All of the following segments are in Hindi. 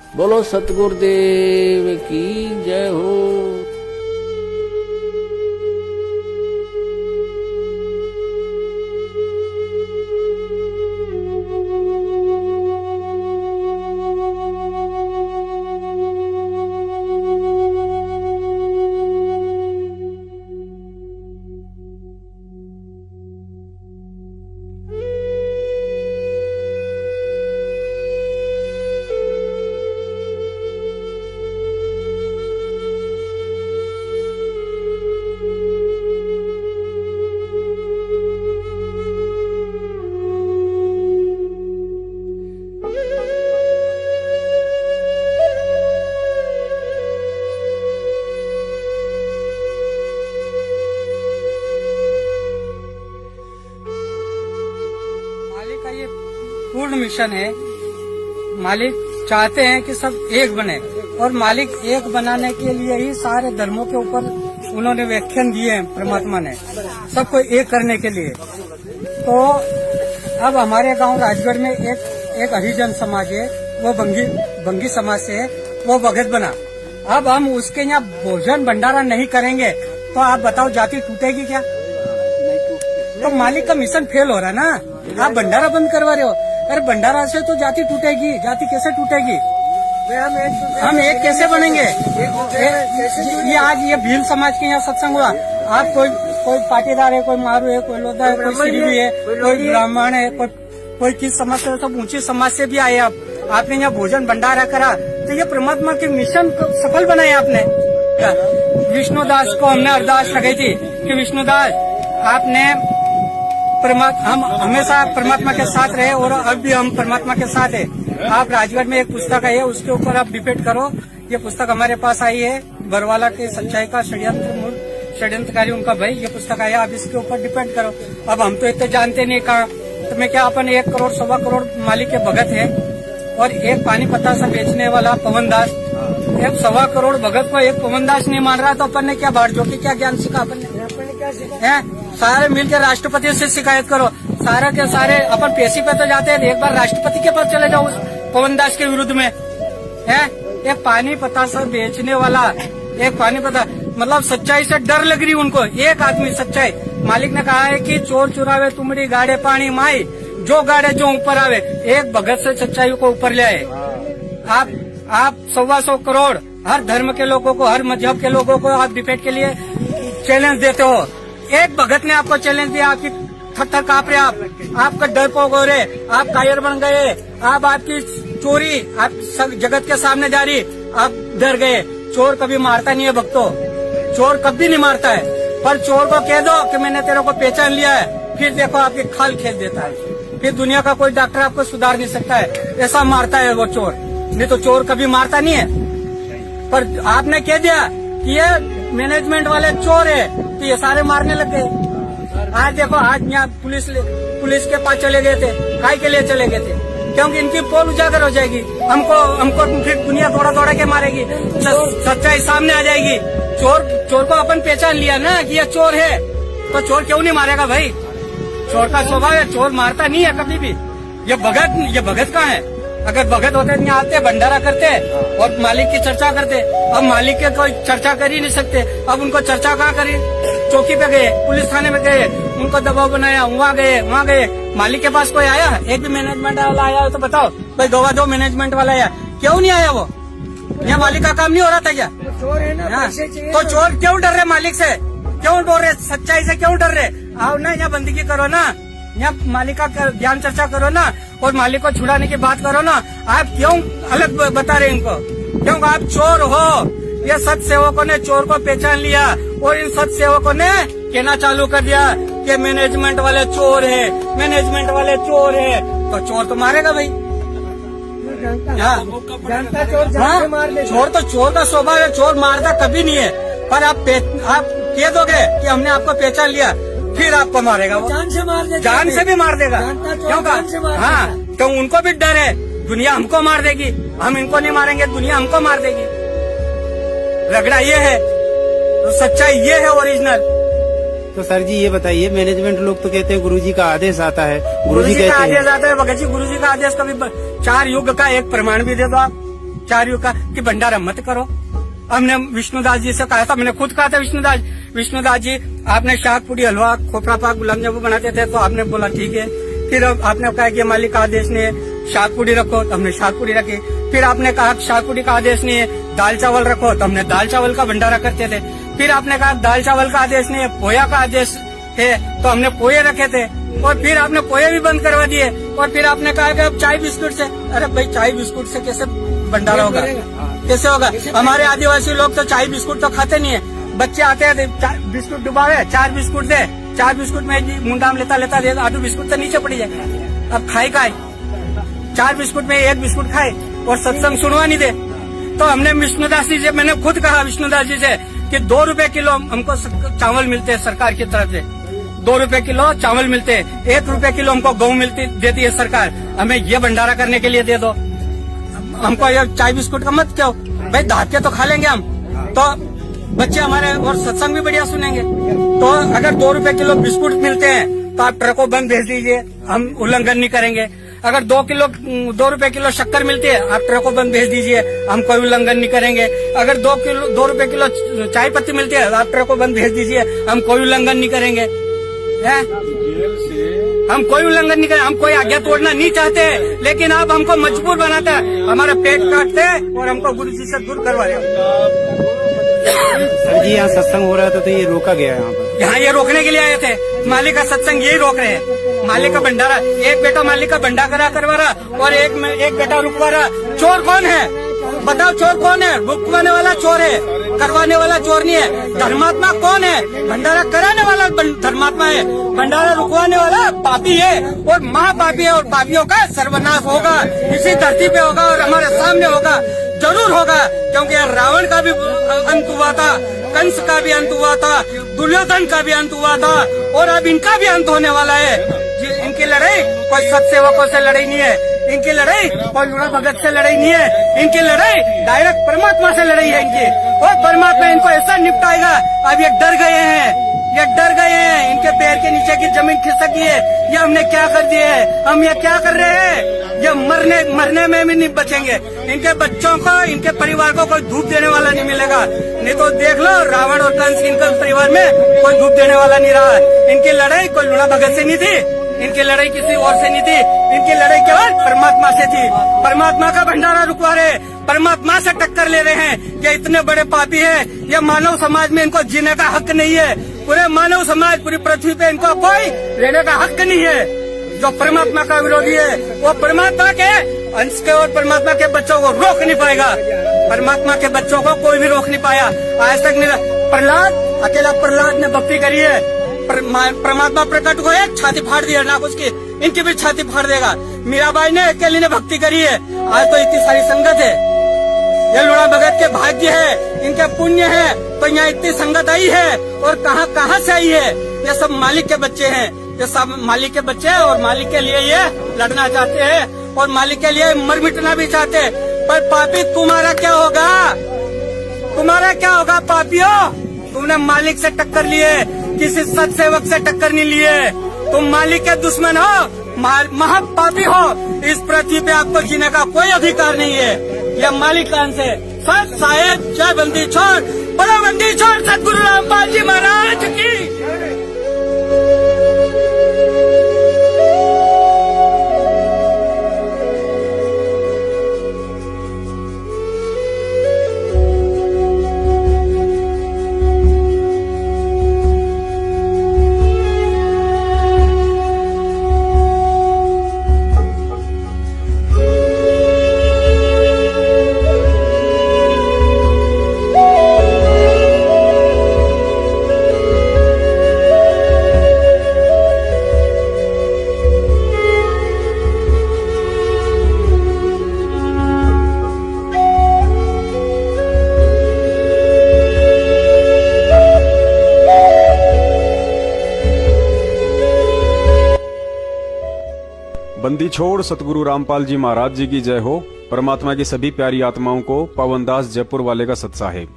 बोलो सतगुरुदेव की जय हो। मालिक का ये पूर्ण मिशन है। मालिक चाहते हैं कि सब एक बने और मालिक एक बनाने के लिए ही सारे धर्मों के ऊपर उन्होंने व्याख्यान दिए हैं। परमात्मा ने सबको एक करने के लिए। तो अब हमारे गांव राजगढ़ में एक हरिजन समाज है, वो बंगी समाज से है, वो भगत बना। अब हम उसके यहाँ भोजन भंडारा नहीं करेंगे तो आप बताओ जाति टूटेगी क्या? तो मालिक का मिशन फेल हो रहा है ना। आप भंडारा बंद करवा रहे हो। अरे भंडारा से तो जाति टूटेगी। जाति कैसे टूटेगी? हम एक कैसे बनेंगे? ये आज ये भील समाज के यहाँ सत्संग हुआ। आप कोई पाटीदार है, कोई मारू है, कोई लोधा है, कोई सिरवी है, कोई ब्राह्मण है, कोई किस समाज से, सब ऊंची समाज से भी आए। आपने यहाँ भोजन भंडारा करा तो ये परमात्मा के मिशन को सफल बनाया आपने। विष्णुदास को हमने अरदास लगाई थी कि विष्णुदास आपने हम हमेशा परमात्मा के साथ रहे और अब भी हम परमात्मा के साथ है। आप राजगढ़ में एक पुस्तक है, उसके ऊपर आप डिबेट करो। ये पुस्तक हमारे पास आई है, बरवाला के सच्चाई का षड्यंत्रकारी उनका भाई, ये पुस्तक आया। आप इसके ऊपर डिपेंड करो। अब हम तो इतने जानते नहीं कहा तो मैं क्या, अपन 1 करोड़ 1.25 करोड़ मालिक के भगत है और एक पानी पत्ता सा बेचने वाला पवन दास, एक 1.25 करोड़ भगत को एक पवन दास नहीं मान रहा तो अपन ने क्या बाढ़ जो की क्या ज्ञान सीखा? अपन ने क्या सीखा? सारे मिलकर राष्ट्रपति से शिकायत करो। सारे के सारे अपन पेशी पे तो जाते हैं, एक बार राष्ट्रपति के पास चले जाओ उस पवन दास के विरुद्ध में। है एक पानी पत्ता सा बेचने वाला, एक पानी पत्ता, मतलब सच्चाई से डर लग रही उनको। एक आदमी सच्चाई, मालिक ने कहा है कि चोर चुरावे तुमड़ी गाड़े पानी माई, जो गाड़े जो ऊपर आवे। एक भगत से सच्चाई को ऊपर ले आए। आप 125 करोड़ हर धर्म के लोगों को, हर मजहब के लोगों को आप डिबेट के लिए चैलेंज देते हो। एक भगत ने आपको चैलेंज दिया, आपकी थर कांप रहे, आपका डरपोक हो रहे, आप कायर बन गए, आपकी चोरी आप सब जगत के सामने जा रही, आप डर गए। चोर कभी मारता नहीं है भक्तों, चोर कभी नहीं मारता है। पर चोर को कह दो कि मैंने तेरे को पहचान लिया है, फिर देखो आपकी खाल खेल देता है। फिर दुनिया का कोई डॉक्टर आपको सुधार नहीं सकता है, ऐसा मारता है वो चोर। नहीं तो चोर कभी मारता नहीं है। पर आपने कह दिया कि ये मैनेजमेंट वाले चोर है तो ये सारे मारने लग गए। आज देखो, आज यहाँ पुलिस के पास चले गए थे। काय के लिए चले गए थे? क्योंकि इनकी पोल उजागर हो जाएगी। हमको फिर दुनिया दौड़ा के मारेगी, सच्चाई सामने आ जाएगी। चोर को अपन पहचान लिया ना कि ये चोर है, तो चोर क्यों नहीं मारेगा भाई? चोर का स्वभाव है, चोर मारता नहीं है कभी भी। ये भगत कहाँ है? अगर भगत होते यहाँ आते, भंडारा करते और मालिक की चर्चा करते। अब मालिक के कोई चर्चा कर ही नहीं सकते। अब उनको चर्चा कहाँ करी? चौकी पे गए, पुलिस थाने में गए, उनको दबाव बनाया, वहाँ गए। मालिक के पास कोई आया? एक भी मैनेजमेंट वाला आया तो बताओ भाई, दो मैनेजमेंट वाला आया, क्यों नहीं आया? वो यहाँ मालिक का काम नहीं हो रहा था क्या? चोर है ना, तो चोर क्यों डर रहे मालिक से? क्यों डर रहे? सच्चाई से क्यों डर रहे? आओ ना, यहाँ बंदगी करो ना, यहाँ मालिक का ज्ञान चर्चा करो ना और मालिक को छुड़ाने की बात करो ना। आप क्यों अलग बता रहे इनको? क्योंकि आप चोर हो। ये सत सेवकों ने चोर को पहचान लिया और इन सत सेवकों ने कहना चालू कर दिया कि मैनेजमेंट वाले चोर है, मैनेजमेंट वाले चोर है। तो चोर तो मारेगा भाई। जानता चोर तो चोर का स्वभाव है, चोर मारता कभी नहीं है। पर आप कह दोगे कि हमने आपको पहचान लिया, फिर आपको मारेगा वो। जान से भी मार देगा। क्यों? हाँ, क्यों? उनको भी डर है, दुनिया हमको मार देगी। हम इनको नहीं मारेंगे, दुनिया हमको मार देगी। रगड़ा ये है, तो सच्चाई ये है ओरिजिनल। तो सर जी ये बताइए, मैनेजमेंट लोग तो कहते हैं गुरुजी का आदेश आता है, गुरुजी का आदेश आता है। भगत जी, गुरुजी का आदेश कभी 4 युग का एक प्रमाण भी दे दो आप। 4 युग का कि भंडारा मत करो। हमने विष्णुदास जी से कहा था, मैंने खुद कहा था विष्णुदास जी आपने शाक पूरी हलवा खोपरा पाक गुलाब जामुन बनाते थे, तो आपने बोला ठीक है। फिर आपने कहा कि मालिक का आदेश नहीं है शाक पूरी रखो, तो हमने शाक पूरी रखी। फिर आपने कहा शाक पूरी का आदेश नहीं है दाल चावल रखो, तो हमने दाल चावल का भंडारा करते थे। फिर आपने कहा दाल चावल का आदेश नहीं है पोया का आदेश है, तो हमने पोहे रखे थे। और फिर आपने पोहे भी बंद करवा दिए। और फिर आपने कहा कि अब चाय बिस्कुट से, अरे भाई चाय बिस्कुट से कैसे भंडारा होगा, कैसे होगा? हमारे आदिवासी लोग तो चाय बिस्कुट तो खाते नहीं है। बच्चे आते हैं बिस्कुट डुबावे, 4 बिस्कुट दे, 4 बिस्कुट में मुंडा में लेता दे, आधू बिस्कुट तो नीचे पड़ी जाए। अब खाए 4 बिस्कुट में 1 बिस्कुट खाए और सत्संग सुनवा नहीं दे। तो हमने विष्णुदास जी से, मैंने खुद कहा विष्णुदास जी से कि 2 रुपए किलो हमको चावल मिलते हैं सरकार की तरफ से, 2 रुपए किलो चावल मिलते हैं, 1 रुपए किलो हमको गेहूं देती है सरकार, हमें ये भंडारा करने के लिए दे दो। हमको ये चाय बिस्कुट का मत क्यों भाई, दाब के तो खा लेंगे हम, तो बच्चे हमारे और सत्संग भी बढ़िया सुनेंगे। तो अगर 2 रुपए किलो बिस्कुट मिलते हैं तो आप ट्रकों बंद भेज दीजिए, हम उल्लंघन नहीं करेंगे। अगर 2 रुपए किलो शक्कर मिलती है आप ट्रकों बंद भेज दीजिए, हम कोई उल्लंघन नहीं करेंगे। अगर 2 रुपए किलो चाय पत्ती मिलती है आप ट्रकों बंद भेज दीजिए, हम कोई उल्लंघन नहीं करेंगे। हम कोई उल्लंघन नहीं करें, हम कोई आज्ञा तोड़ना नहीं चाहते, लेकिन आप हमको मजबूर बनाते हैं, हमारा पेट काटते हैं और हमको गुरु जी से दूर करवा रहे हो। सर जी यहाँ सत्संग हो रहा था तो ये रोका गया है यहाँ ये रोकने के लिए आए थे। मालिक का सत्संग यही रोक रहे हैं। मालिक का भंडारा, एक बेटा मालिक का भंडारा करवा रहा और एक बेटा रुकवा रहा। चोर कौन है बताओ, चोर कौन है? रुकवाने वाला चोर है, करवाने वाला चोर नहीं है। धर्मात्मा कौन है? भंडारा कराने वाला धर्मात्मा है, भंडारा रुकवाने वाला पापी है और महापापी है। और पापियों का सर्वनाश होगा, इसी धरती पे होगा और हमारे सामने होगा, जरूर होगा। क्योंकि रावण का भी अंत हुआ था, कंस का भी अंत हुआ था, दुर्योधन का भी अंत हुआ था और अब इनका भी अंत होने वाला है। इनकी लड़ाई कोई सत्सेवकों से लड़ाई नहीं है, इनकी लड़ाई कोई लूणा भगत से लड़ाई नहीं है, इनकी लड़ाई डायरेक्ट परमात्मा से लड़ाई है इनकी। और परमात्मा इनको ऐसा निपटाएगा। अब ये डर गए हैं, इनके पैर के नीचे की जमीन खिसक गई है। ये हमने क्या कर दिया है, हम ये क्या कर रहे हैं? ये मरने में भी नहीं बचेंगे। इनके बच्चों को, इनके परिवार को कोई धूप देने वाला नहीं मिलेगा। नहीं तो देख लो रावण और कंस, इनके परिवार में कोई धूप देने वाला नहीं रहा। इनकी लड़ाई कोई लूणा भगत से नहीं थी, इनकी लड़ाई किसी और से नहीं थी, इनकी लड़ाई केवल परमात्मा से थी। परमात्मा का भंडारा रुकवा रहे, परमात्मा से टक्कर ले रहे हैं। ये इतने बड़े पापी है, ये मानव समाज में इनको जीने का हक नहीं है। पूरे मानव समाज, पूरी पृथ्वी पे इनको कोई रहने का हक नहीं है। जो परमात्मा का विरोधी है वो परमात्मा के अंश के और परमात्मा के बच्चों को रोक नहीं पाएगा। परमात्मा के बच्चों को कोई भी रोक नहीं पाया आज तक। प्रहलाद, अकेला प्रहलाद ने भक्ति करी है, परमात्मा प्रकट हुए, छाती फाड़ दिया ना उसकी, इनकी भी छाती फाड़ देगा। मीराबाई ने अकेली ने भक्ति करी है, आज तो इतनी सारी संगत है। ये लूणा भगत के भाग्य है, इनके पुण्य है, तो यहाँ इतनी संगत आई है। और कहाँ से आई है? ये सब मालिक के बच्चे हैं, ये सब मालिक के बच्चे हैं और मालिक के लिए ये लड़ना चाहते हैं और मालिक के लिए मर मिटना भी चाहते हैं। पर पापी तुम्हारा क्या होगा? तुम्हारा क्या होगा पापियों? तुमने मालिक से टक्कर लिए, किसी सत्सेवक से टक्कर नहीं लिए। तुम मालिक के दुश्मन हो, महापापी हो। इस पृथ्वी पे आपको जीने का कोई अधिकार नहीं है। यह मालिक का अंश है। सत साहेब जय बंदी छोड़, बड़ा बंदी छोड़, सतगुरु रामपाल जी महाराज की। बंदी छोड़ सतगुरु रामपाल जी महाराज जी की जय हो। परमात्मा की सभी प्यारी आत्माओं को पवनदास जयपुर वाले का सत्साहेब।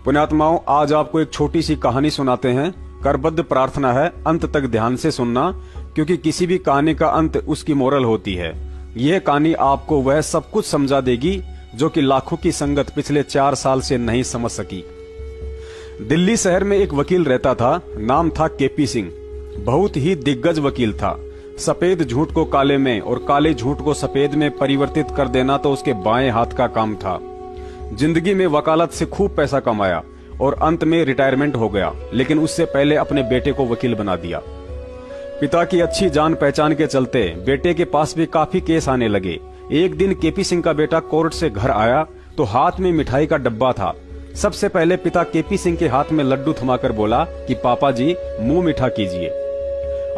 पुण्यात्माओं, आज आपको एक छोटी सी कहानी सुनाते हैं। करबद्ध प्रार्थना है अंत तक ध्यान से सुनना, क्योंकि किसी भी कहानी का अंत उसकी मोरल होती है। यह कहानी आपको वह सब कुछ समझा देगी जो कि लाखों की संगत पिछले 4 साल से नहीं समझ सकी। दिल्ली शहर में एक वकील रहता था, नाम था केपी सिंह। बहुत ही दिग्गज वकील था। सफेद झूठ को काले में और काले झूठ को सफेद में परिवर्तित कर देना तो उसके बाएं हाथ का काम था। जिंदगी में वकालत से खूब पैसा कमाया और अंत में रिटायरमेंट हो गया, लेकिन उससे पहले अपने बेटे को वकील बना दिया। पिता की अच्छी जान पहचान के चलते बेटे के पास भी काफी केस आने लगे। एक दिन केपी सिंह का बेटा कोर्ट से घर आया तो हाथ में मिठाई का डब्बा था। सबसे पहले पिता केपी सिंह के हाथ में लड्डू थमाकर बोला कि पापा जी मुंह मीठा कीजिए।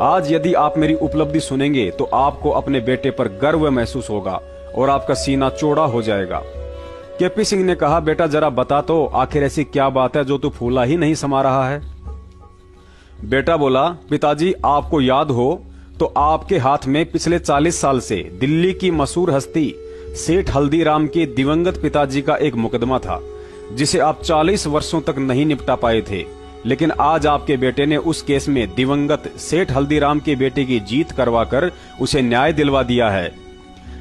आज यदि आप मेरी उपलब्धि सुनेंगे तो आपको अपने बेटे पर गर्व महसूस होगा और आपका सीना चौड़ा हो जाएगा। केपी सिंह ने कहा, बेटा जरा बता तो आखिर ऐसी क्या बात है जो तू फूला ही नहीं समा रहा है। बेटा बोला, पिताजी आपको याद हो तो आपके हाथ में पिछले 40 साल से दिल्ली की मशहूर हस्ती सेठ हल्दीराम के दिवंगत पिताजी का एक मुकदमा था, जिसे आप 40 वर्षों तक नहीं निपटा पाए थे। लेकिन आज आपके बेटे ने उस केस में दिवंगत सेठ हल्दीराम के बेटे की जीत करवाकर उसे न्याय दिलवा दिया है।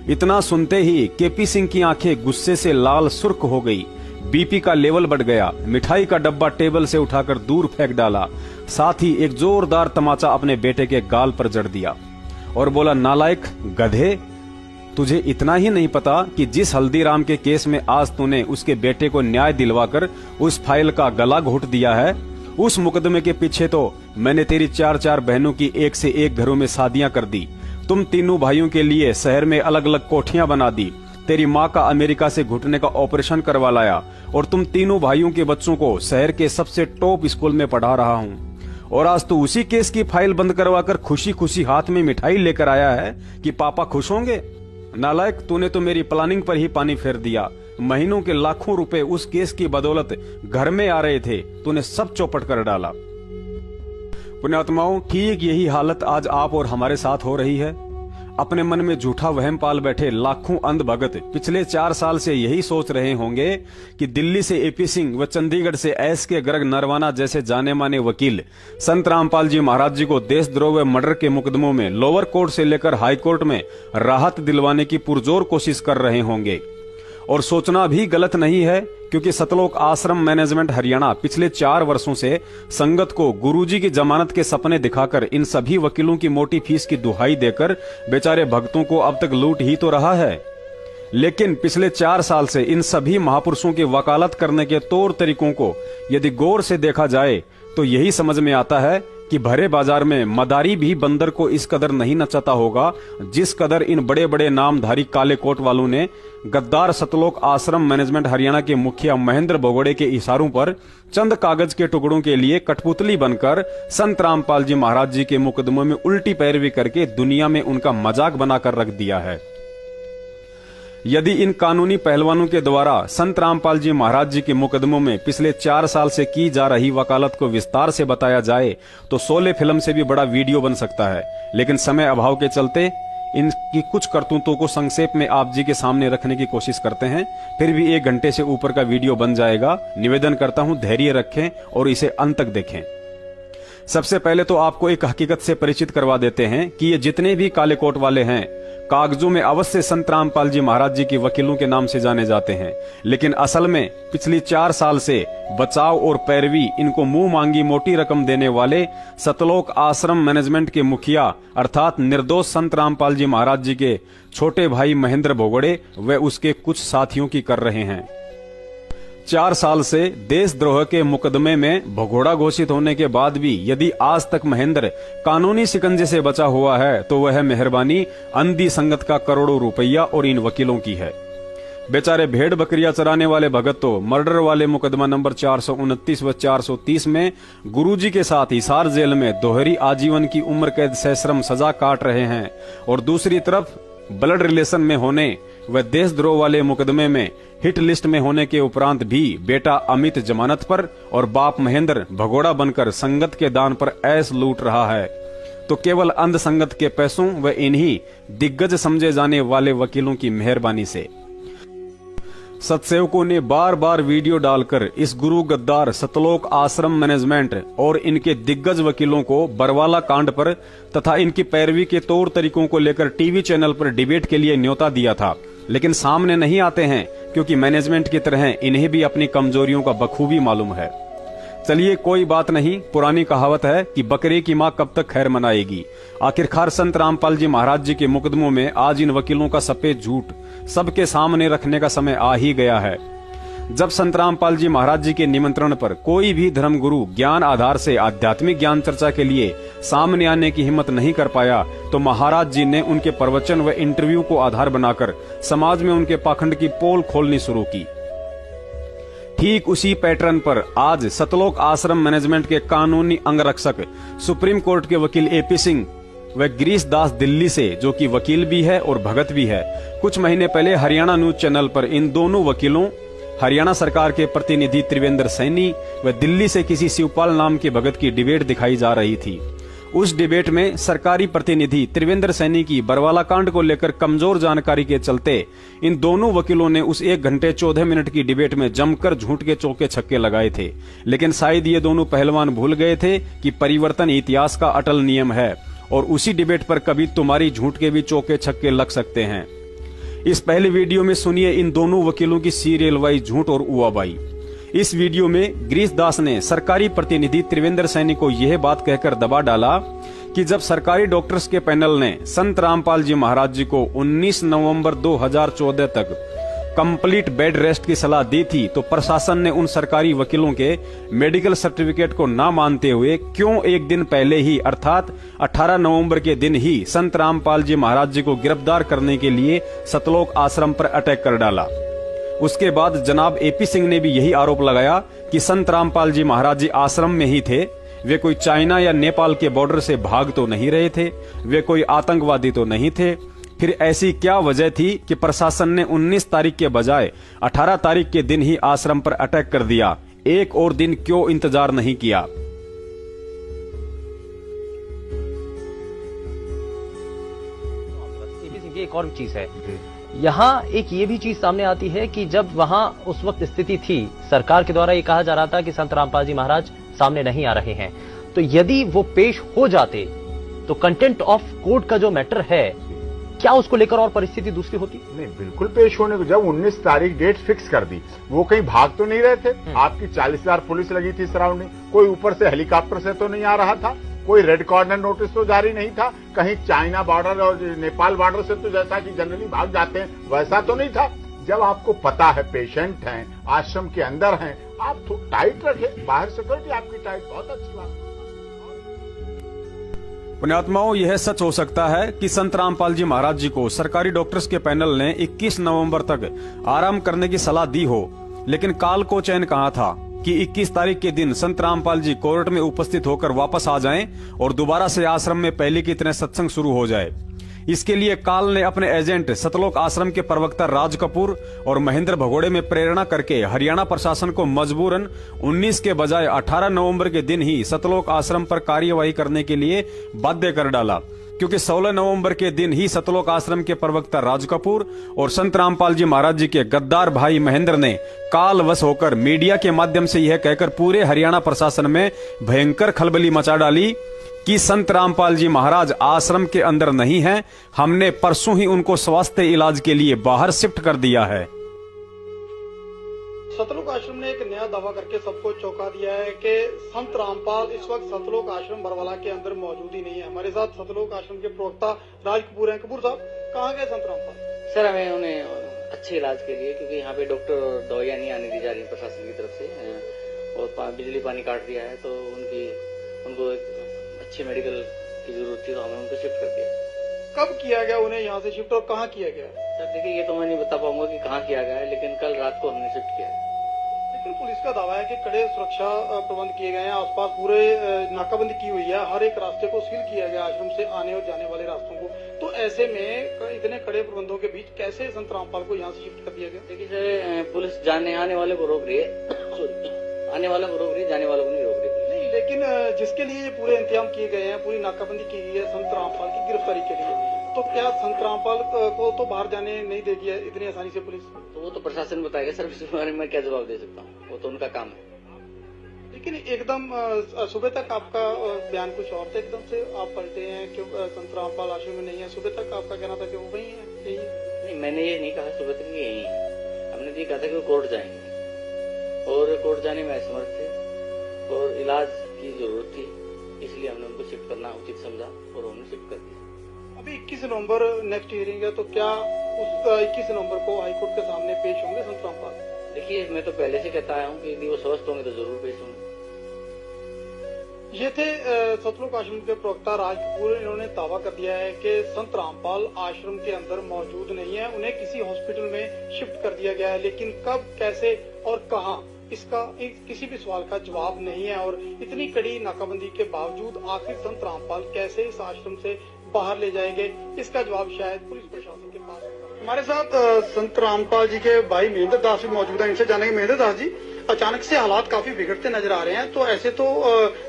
इतना सुनते ही केपी सिंह की आंखें गुस्से से लाल सुर्ख हो गई। बीपी का लेवल बढ़ गया। मिठाई का डब्बा टेबल से उठाकर दूर फेंक डाला। साथ ही एक जोरदार तमाचा अपने बेटे के गाल पर जड़ दिया और बोला, नालायक गधे, तुझे इतना ही नहीं पता कि जिस हल्दीराम के केस में आज तूने उसके बेटे को न्याय दिलवाकर उस फाइल का गला घोट दिया है, उस मुकदमे के पीछे तो मैंने तेरी 4 बहनों की एक से एक घरों में शादियां कर दी। तुम तीनों भाइयों के लिए शहर में अलग अलग कोठियां बना दी। तेरी माँ का अमेरिका से घुटने का ऑपरेशन करवा लाया और तुम तीनों भाइयों के बच्चों को शहर के सबसे टॉप स्कूल में पढ़ा रहा हूँ। और आज तो उसी केस की फाइल बंद करवाकर खुशी खुशी हाथ में मिठाई लेकर आया है कि पापा खुश होंगे। नालायक, तूने तो मेरी प्लानिंग पर ही पानी फेर दिया। महीनों के लाखों रुपए उस केस की बदौलत घर में आ रहे थे, तूने सब चौपट कर डाला। पुण्यात्माओं, ठीक यही हालत आज आप और हमारे साथ हो रही है। अपने मन में झूठा वहम पाल बैठे लाखों अंध भगत पिछले 4 साल से यही सोच रहे होंगे कि दिल्ली से एपी सिंह व चंडीगढ़ से एस के गर्ग नरवाना जैसे जाने माने वकील संत रामपाल जी महाराज जी को देशद्रोह व मर्डर के मुकदमों में लोअर कोर्ट से लेकर हाई कोर्ट में राहत दिलवाने की पुरजोर कोशिश कर रहे होंगे। और सोचना भी गलत नहीं है, क्योंकि सतलोक आश्रम मैनेजमेंट हरियाणा पिछले 4 वर्षों से संगत को गुरुजी की जमानत के सपने दिखाकर इन सभी वकीलों की मोटी फीस की दुहाई देकर बेचारे भक्तों को अब तक लूट ही तो रहा है। लेकिन पिछले 4 साल से इन सभी महापुरुषों की वकालत करने के तौर तरीकों को यदि गौर से देखा जाए तो यही समझ में आता है कि भरे बाजार में मदारी भी बंदर को इस कदर नहीं नचाता होगा जिस कदर इन बड़े बड़े नामधारी काले कोट वालों ने गद्दार सतलोक आश्रम मैनेजमेंट हरियाणा के मुखिया महेंद्र भगोड़े के इशारों पर चंद कागज के टुकड़ों के लिए कठपुतली बनकर संत रामपाल जी महाराज जी के मुकदमों में उल्टी पैरवी करके दुनिया में उनका मजाक बनाकर रख दिया है। यदि इन कानूनी पहलवानों के द्वारा संत रामपाल जी महाराज जी के मुकदमों में पिछले 4 साल से की जा रही वकालत को विस्तार से बताया जाए तो 16 फिल्म से भी बड़ा वीडियो बन सकता है। लेकिन समय अभाव के चलते इनकी कुछ करतूतों को संक्षेप में आप जी के सामने रखने की कोशिश करते हैं। फिर भी 1 घंटे से ऊपर का वीडियो बन जाएगा। निवेदन करता हूं, धैर्य रखें और इसे अंत तक देखें। सबसे पहले तो आपको एक हकीकत से परिचित करवा देते हैं कि ये जितने भी काले कोट वाले हैं कागजों में अवश्य संत रामपाल जी महाराज जी की वकीलों के नाम से जाने जाते हैं, लेकिन असल में पिछली 4 साल से बचाव और पैरवी इनको मुंह मांगी मोटी रकम देने वाले सतलोक आश्रम मैनेजमेंट के मुखिया अर्थात निर्दोष संत रामपाल जी महाराज जी के छोटे भाई महेंद्र भगोड़े व उसके कुछ साथियों की कर रहे हैं। 4 साल से देशद्रोह के मुकदमे में भगोड़ा घोषित होने के बाद भी यदि आज तक महेंद्र कानूनी शिकंजे से बचा हुआ है तो वह मेहरबानी अंधी संगत का करोड़ों रुपया और इन वकीलों की है। बेचारे भेड़ बकरियां चराने वाले भगत तो मर्डर वाले मुकदमा नंबर 429 व 430 में गुरुजी के साथ हिसार जेल में दोहरी आजीवन की उम्र कैद सश्रम सजा काट रहे हैं, और दूसरी तरफ ब्लड रिलेशन में होने व देशद्रोह वाले मुकदमे में हिट लिस्ट में होने के उपरांत भी बेटा अमित जमानत पर और बाप महेंद्र भगोड़ा बनकर संगत के दान पर ऐश लूट रहा है, तो केवल अंध संगत के पैसों व इन्हीं दिग्गज समझे जाने वाले वकीलों की मेहरबानी से। सत्सेवकों ने बार बार वीडियो डालकर इस गुरु गद्दार सतलोक आश्रम मैनेजमेंट और इनके दिग्गज वकीलों को बरवाला कांड पर तथा इनकी पैरवी के तौर तरीकों को लेकर टीवी चैनल पर डिबेट के लिए न्योता दिया था, लेकिन सामने नहीं आते हैं क्योंकि मैनेजमेंट की तरह इन्हें भी अपनी कमजोरियों का बखूबी मालूम है। चलिए कोई बात नहीं, पुरानी कहावत है कि बकरे की मां कब तक खैर मनाएगी। आखिरकार संत रामपाल जी महाराज जी के मुकदमों में आज इन वकीलों का सफेद झूठ सबके सामने रखने का समय आ ही गया है। जब संत रामपाल जी महाराज जी के निमंत्रण पर कोई भी धर्मगुरु ज्ञान आधार से आध्यात्मिक ज्ञान चर्चा के लिए सामने आने की हिम्मत नहीं कर पाया, तो महाराज जी ने उनके प्रवचन व इंटरव्यू को आधार बनाकर समाज में उनके पाखंड की पोल खोलनी शुरू की। ठीक उसी पैटर्न पर आज सतलोक आश्रम मैनेजमेंट के कानूनी अंगरक्षक सुप्रीम कोर्ट के वकील एपी सिंह व गिरीश दास दिल्ली से, जो कि वकील भी है और भगत भी है, कुछ महीने पहले हरियाणा न्यूज चैनल पर इन दोनों वकीलों, हरियाणा सरकार के प्रतिनिधि त्रिवेंद्र सैनी व दिल्ली से किसी शिवपाल नाम के भगत की डिबेट दिखाई जा रही थी। उस डिबेट में सरकारी प्रतिनिधि त्रिवेंद्र सैनी की बरवाला कांड को लेकर कमजोर जानकारी के चलते इन दोनों वकीलों ने उस 1 घंटे 14 मिनट की डिबेट में जमकर झूठ के चौके छक्के लगाए थे। लेकिन शायद ये दोनों पहलवान भूल गए थे कि परिवर्तन इतिहास का अटल नियम है और उसी डिबेट पर कभी तुम्हारी झूठ के भी चौके छक्के लग सकते हैं। इस पहले वीडियो में सुनिए इन दोनों वकीलों की सीरियल वाइज झूठ और उवाबाई। इस वीडियो में गिरीश दास ने सरकारी प्रतिनिधि त्रिवेंद्र सैनी को यह बात कहकर दबा डाला कि जब सरकारी डॉक्टर्स के पैनल ने संत रामपाल जी महाराज जी को 19 नवंबर 2014 तक कंप्लीट बेड रेस्ट की सलाह दी थी, तो प्रशासन ने उन सरकारी वकीलों के मेडिकल सर्टिफिकेट को ना मानते हुए क्यों एक दिन पहले ही अर्थात 18 नवंबर के दिन ही संत रामपाल जी महाराज जी को गिरफ्तार करने के लिए सतलोक आश्रम पर अटैक कर डाला। उसके बाद जनाब एपी सिंह ने भी यही आरोप लगाया कि संत रामपाल जी महाराज जी आश्रम में ही थे, वे कोई चाइना या नेपाल के बॉर्डर से भाग तो नहीं रहे थे, वे कोई आतंकवादी तो नहीं थे। फिर ऐसी क्या वजह थी कि प्रशासन ने 19 तारीख के बजाय 18 तारीख के दिन ही आश्रम पर अटैक कर दिया? एक और दिन क्यों इंतजार नहीं किया? एक और चीज है, यहाँ एक ये भी चीज सामने आती है कि जब वहाँ उस वक्त स्थिति थी, सरकार के द्वारा ये कहा जा रहा था कि संत रामपाल जी महाराज सामने नहीं आ रहे हैं, तो यदि वो पेश हो जाते तो कंटेंट ऑफ कोर्ट का जो मैटर है, क्या उसको लेकर और परिस्थिति दूसरी होती? नहीं, बिल्कुल पेश होने को। जब 19 तारीख डेट फिक्स कर दी, वो कहीं भाग तो नहीं रहे थे। आपकी 40,000 पुलिस लगी थी सराउंडिंग, कोई ऊपर से हेलीकॉप्टर से तो नहीं आ रहा था, कोई रेड कॉर्नर नोटिस तो जारी नहीं था, कहीं चाइना बॉर्डर और नेपाल बॉर्डर से तो जैसा कि जनरली भाग जाते हैं वैसा तो नहीं था। जब आपको पता है पेशेंट हैं, आश्रम के अंदर हैं, आप तो टाइट रखे, बाहर सिक्योरिटी आपकी टाइट, बहुत अच्छी बात। पुण्यात्माओं, यह सच हो सकता है कि संत रामपाल जी महाराज जी को सरकारी डॉक्टर्स के पैनल ने 21 नवंबर तक आराम करने की सलाह दी हो, लेकिन काल को चैन कहा था कि 21 तारीख के दिन संत रामपाल जी कोर्ट में उपस्थित होकर वापस आ जाएं और दोबारा से आश्रम में पहले की तरह सत्संग शुरू हो जाए। इसके लिए काल ने अपने एजेंट सतलोक आश्रम के प्रवक्ता राज कपूर और महेंद्र भगोड़े में प्रेरणा करके हरियाणा प्रशासन को मजबूरन 19 के बजाय 18 नवंबर के दिन ही सतलोक आश्रम पर कार्यवाही करने के लिए बाध्य कर डाला, क्योंकि 16 नवंबर के दिन ही सतलोक आश्रम के प्रवक्ता राज कपूर और संत रामपाल जी महाराज जी के गद्दार भाई महेंद्र ने कालवश होकर मीडिया के माध्यम से यह कहकर पूरे हरियाणा प्रशासन में भयंकर खलबली मचा डाली कि संत रामपाल जी महाराज आश्रम के अंदर नहीं हैं, हमने परसों ही उनको स्वास्थ्य इलाज के लिए बाहर शिफ्ट कर दिया है। सतलोक आश्रम ने एक नया दावा करके सबको चौंका दिया है कि संत रामपाल इस वक्त सतलोक आश्रम बरवाला के अंदर मौजूद ही नहीं है। हमारे साथ सतलोक आश्रम के प्रवक्ता राज कपूर हैं। कपूर साहब, कहाँ गए संत रामपाल? सर, हमें उन्हें अच्छे इलाज के लिए, क्योंकि यहाँ पे डॉक्टर और दवाइयाँ नहीं आने दी जा रही प्रशासन की तरफ से, और बिजली पानी काट दिया है, तो उनको अच्छी मेडिकल की जरूरत थी, तो हमने उनको शिफ्ट कर दिया। कब किया गया उन्हें यहाँ से शिफ्ट और कहाँ किया गया? सर देखिए, ये तो मैं नहीं बता पाऊंगा कि कहाँ किया गया है, लेकिन कल रात को हमने शिफ्ट किया है। लेकिन पुलिस का दावा है कि कड़े सुरक्षा प्रबंध किए गए हैं, आसपास पूरे नाकाबंदी की हुई है, हर एक रास्ते को सील किया गया, आश्रम से आने और जाने वाले रास्तों को। तो ऐसे में इतने कड़े प्रबंधों के बीच कैसे संत रामपाल को यहाँ से शिफ्ट कर दिया गया? देखिए सर, पुलिस आने वाले को रोक रही है, आने वालों को रोक रही है, जाने वालों को नहीं रोक रही। नहीं, लेकिन जिसके लिए पूरे इंतजाम किए गए हैं, पूरी नाकाबंदी की गई है संत रामपाल की गिरफ्तारी के लिए, तो क्या संत रामपाल को तो बाहर जाने नहीं देगी है इतनी आसानी से पुलिस? तो वो तो प्रशासन बताएगा सर, इस बारे में क्या जवाब दे सकता हूँ, वो तो उनका काम है। लेकिन एकदम सुबह तक आपका बयान कुछ और था, एकदम से आप पलटे हैं कि संत रामपाल आश्रम में नहीं है। सुबह तक आपका कहना था कि वो वही है, यही है। नहीं, मैंने ये नहीं कहा सुबह तक यही है। हमने ये कहा था कि वो कोर्ट जाएंगे और कोर्ट जाने में असमर्थ थे और इलाज की जरूरत थी, इसलिए हमने उनको शिफ्ट करना उचित समझा और हमने शिफ्ट कर दिया। अभी 21 नवंबर नेक्स्ट हियरिंग है, तो क्या उस 21 नवंबर को हाईकोर्ट के सामने पेश होंगे संत रामपाल? देखिए, मैं तो पहले से कहता आया हूँ कि यदि वो स्वस्थ होंगे तो जरूर पेश होंगे। ये थे सतलोक आश्रम के प्रवक्ता राज कपूर। इन्होंने दावा कर दिया है कि संत रामपाल आश्रम के अंदर मौजूद नहीं है, उन्हें किसी हॉस्पिटल में शिफ्ट कर दिया गया है, लेकिन कब, कैसे और कहां, इसका किसी भी सवाल का जवाब नहीं है। और इतनी कड़ी नाकाबंदी के बावजूद आखिर संत रामपाल कैसे इस आश्रम से बाहर ले जाएंगे, इसका जवाब शायद पुलिस प्रशासन के पास होगा। हमारे साथ संत रामपाल जी के भाई महेंद्र दास भी मौजूद हैं, इनसे जानेंगे। महेंद्र दास जी, अचानक से हालात काफी बिगड़ते नजर आ रहे हैं, तो ऐसे तो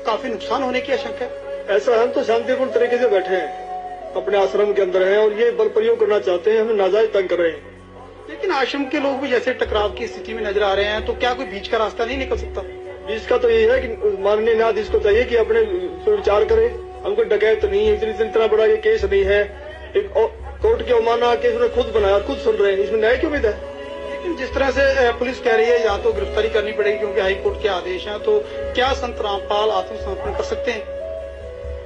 काफी नुकसान होने की आशंका है। ऐसा हम तो शांतिपूर्ण तरीके से बैठे हैं, अपने आश्रम के अंदर हैं और ये बल प्रयोग करना चाहते हैं, हमें नाजायज तंग कर रहे हैं। लेकिन आश्रम के लोग भी जैसे टकराव की स्थिति में नजर आ रहे हैं, तो क्या कोई बीच का रास्ता नहीं निकल सकता? बीच का तो यही है कि माननीय न्यायाधीश को चाहिए कि अपने विचार करे। हमको डकैत तो नहीं है, इतना बड़ा ये केस नहीं है, एक कोर्ट के अवमानना केस उन्होंने खुद बनाया, खुद सुन रहे हैं, इसमें न्याय की उम्मीद है। लेकिन जिस तरह से पुलिस कह रही है या तो गिरफ्तारी करनी पड़ेगी क्योंकि हाईकोर्ट के आदेश हैं, तो क्या संत रामपाल आत्मसमर्पण कर सकते हैं?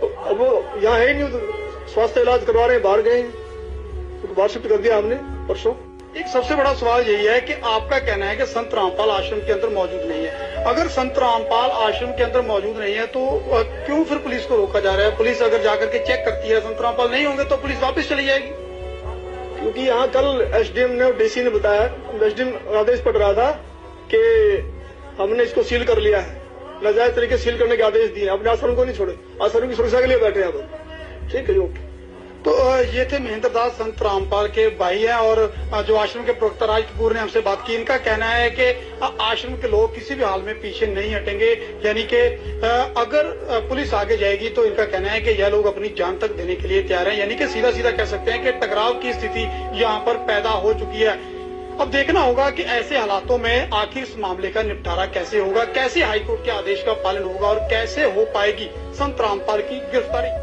अब वो यहाँ है नहीं, तो स्वास्थ्य इलाज करवा रहे हैं, बाहर गए हैं, बाहर शिफ्ट कर दिया हमने परसों। एक सबसे बड़ा सवाल यही है कि आपका कहना है कि संत रामपाल आश्रम के अंदर मौजूद नहीं है। अगर संत रामपाल आश्रम के अंदर मौजूद नहीं है तो क्यों फिर पुलिस को रोका जा रहा है? पुलिस अगर जाकर के चेक करती है संत रामपाल नहीं होंगे तो पुलिस वापस चली जाएगी। क्योंकि यहाँ कल एसडीएम ने और डीसी ने बताया, एसडीएम आदेश पड़ रहा था कि हमने इसको सील कर लिया है, नाजायज तरीके से सील करने के आदेश दिए, अपने आश्रम को नहीं छोड़े, आश्रम की सुरक्षा के लिए बैठे हैं अब। ठीक है, ओके। तो ये थे महेंद्र दास, संत रामपाल के भाई हैं और जो आश्रम के प्रवक्ता राज कपूर ने हमसे बात की। इनका कहना है कि आश्रम के लोग किसी भी हाल में पीछे नहीं हटेंगे, यानी कि अगर पुलिस आगे जाएगी तो इनका कहना है कि यह लोग अपनी जान तक देने के लिए तैयार हैं, यानी कि सीधा सीधा कह सकते हैं कि टकराव की स्थिति यहाँ पर पैदा हो चुकी है। अब देखना होगा कि ऐसे हालातों में आखिर इस मामले का निपटारा कैसे होगा, कैसे हाईकोर्ट के आदेश का पालन होगा और कैसे हो पाएगी संत रामपाल की गिरफ्तारी।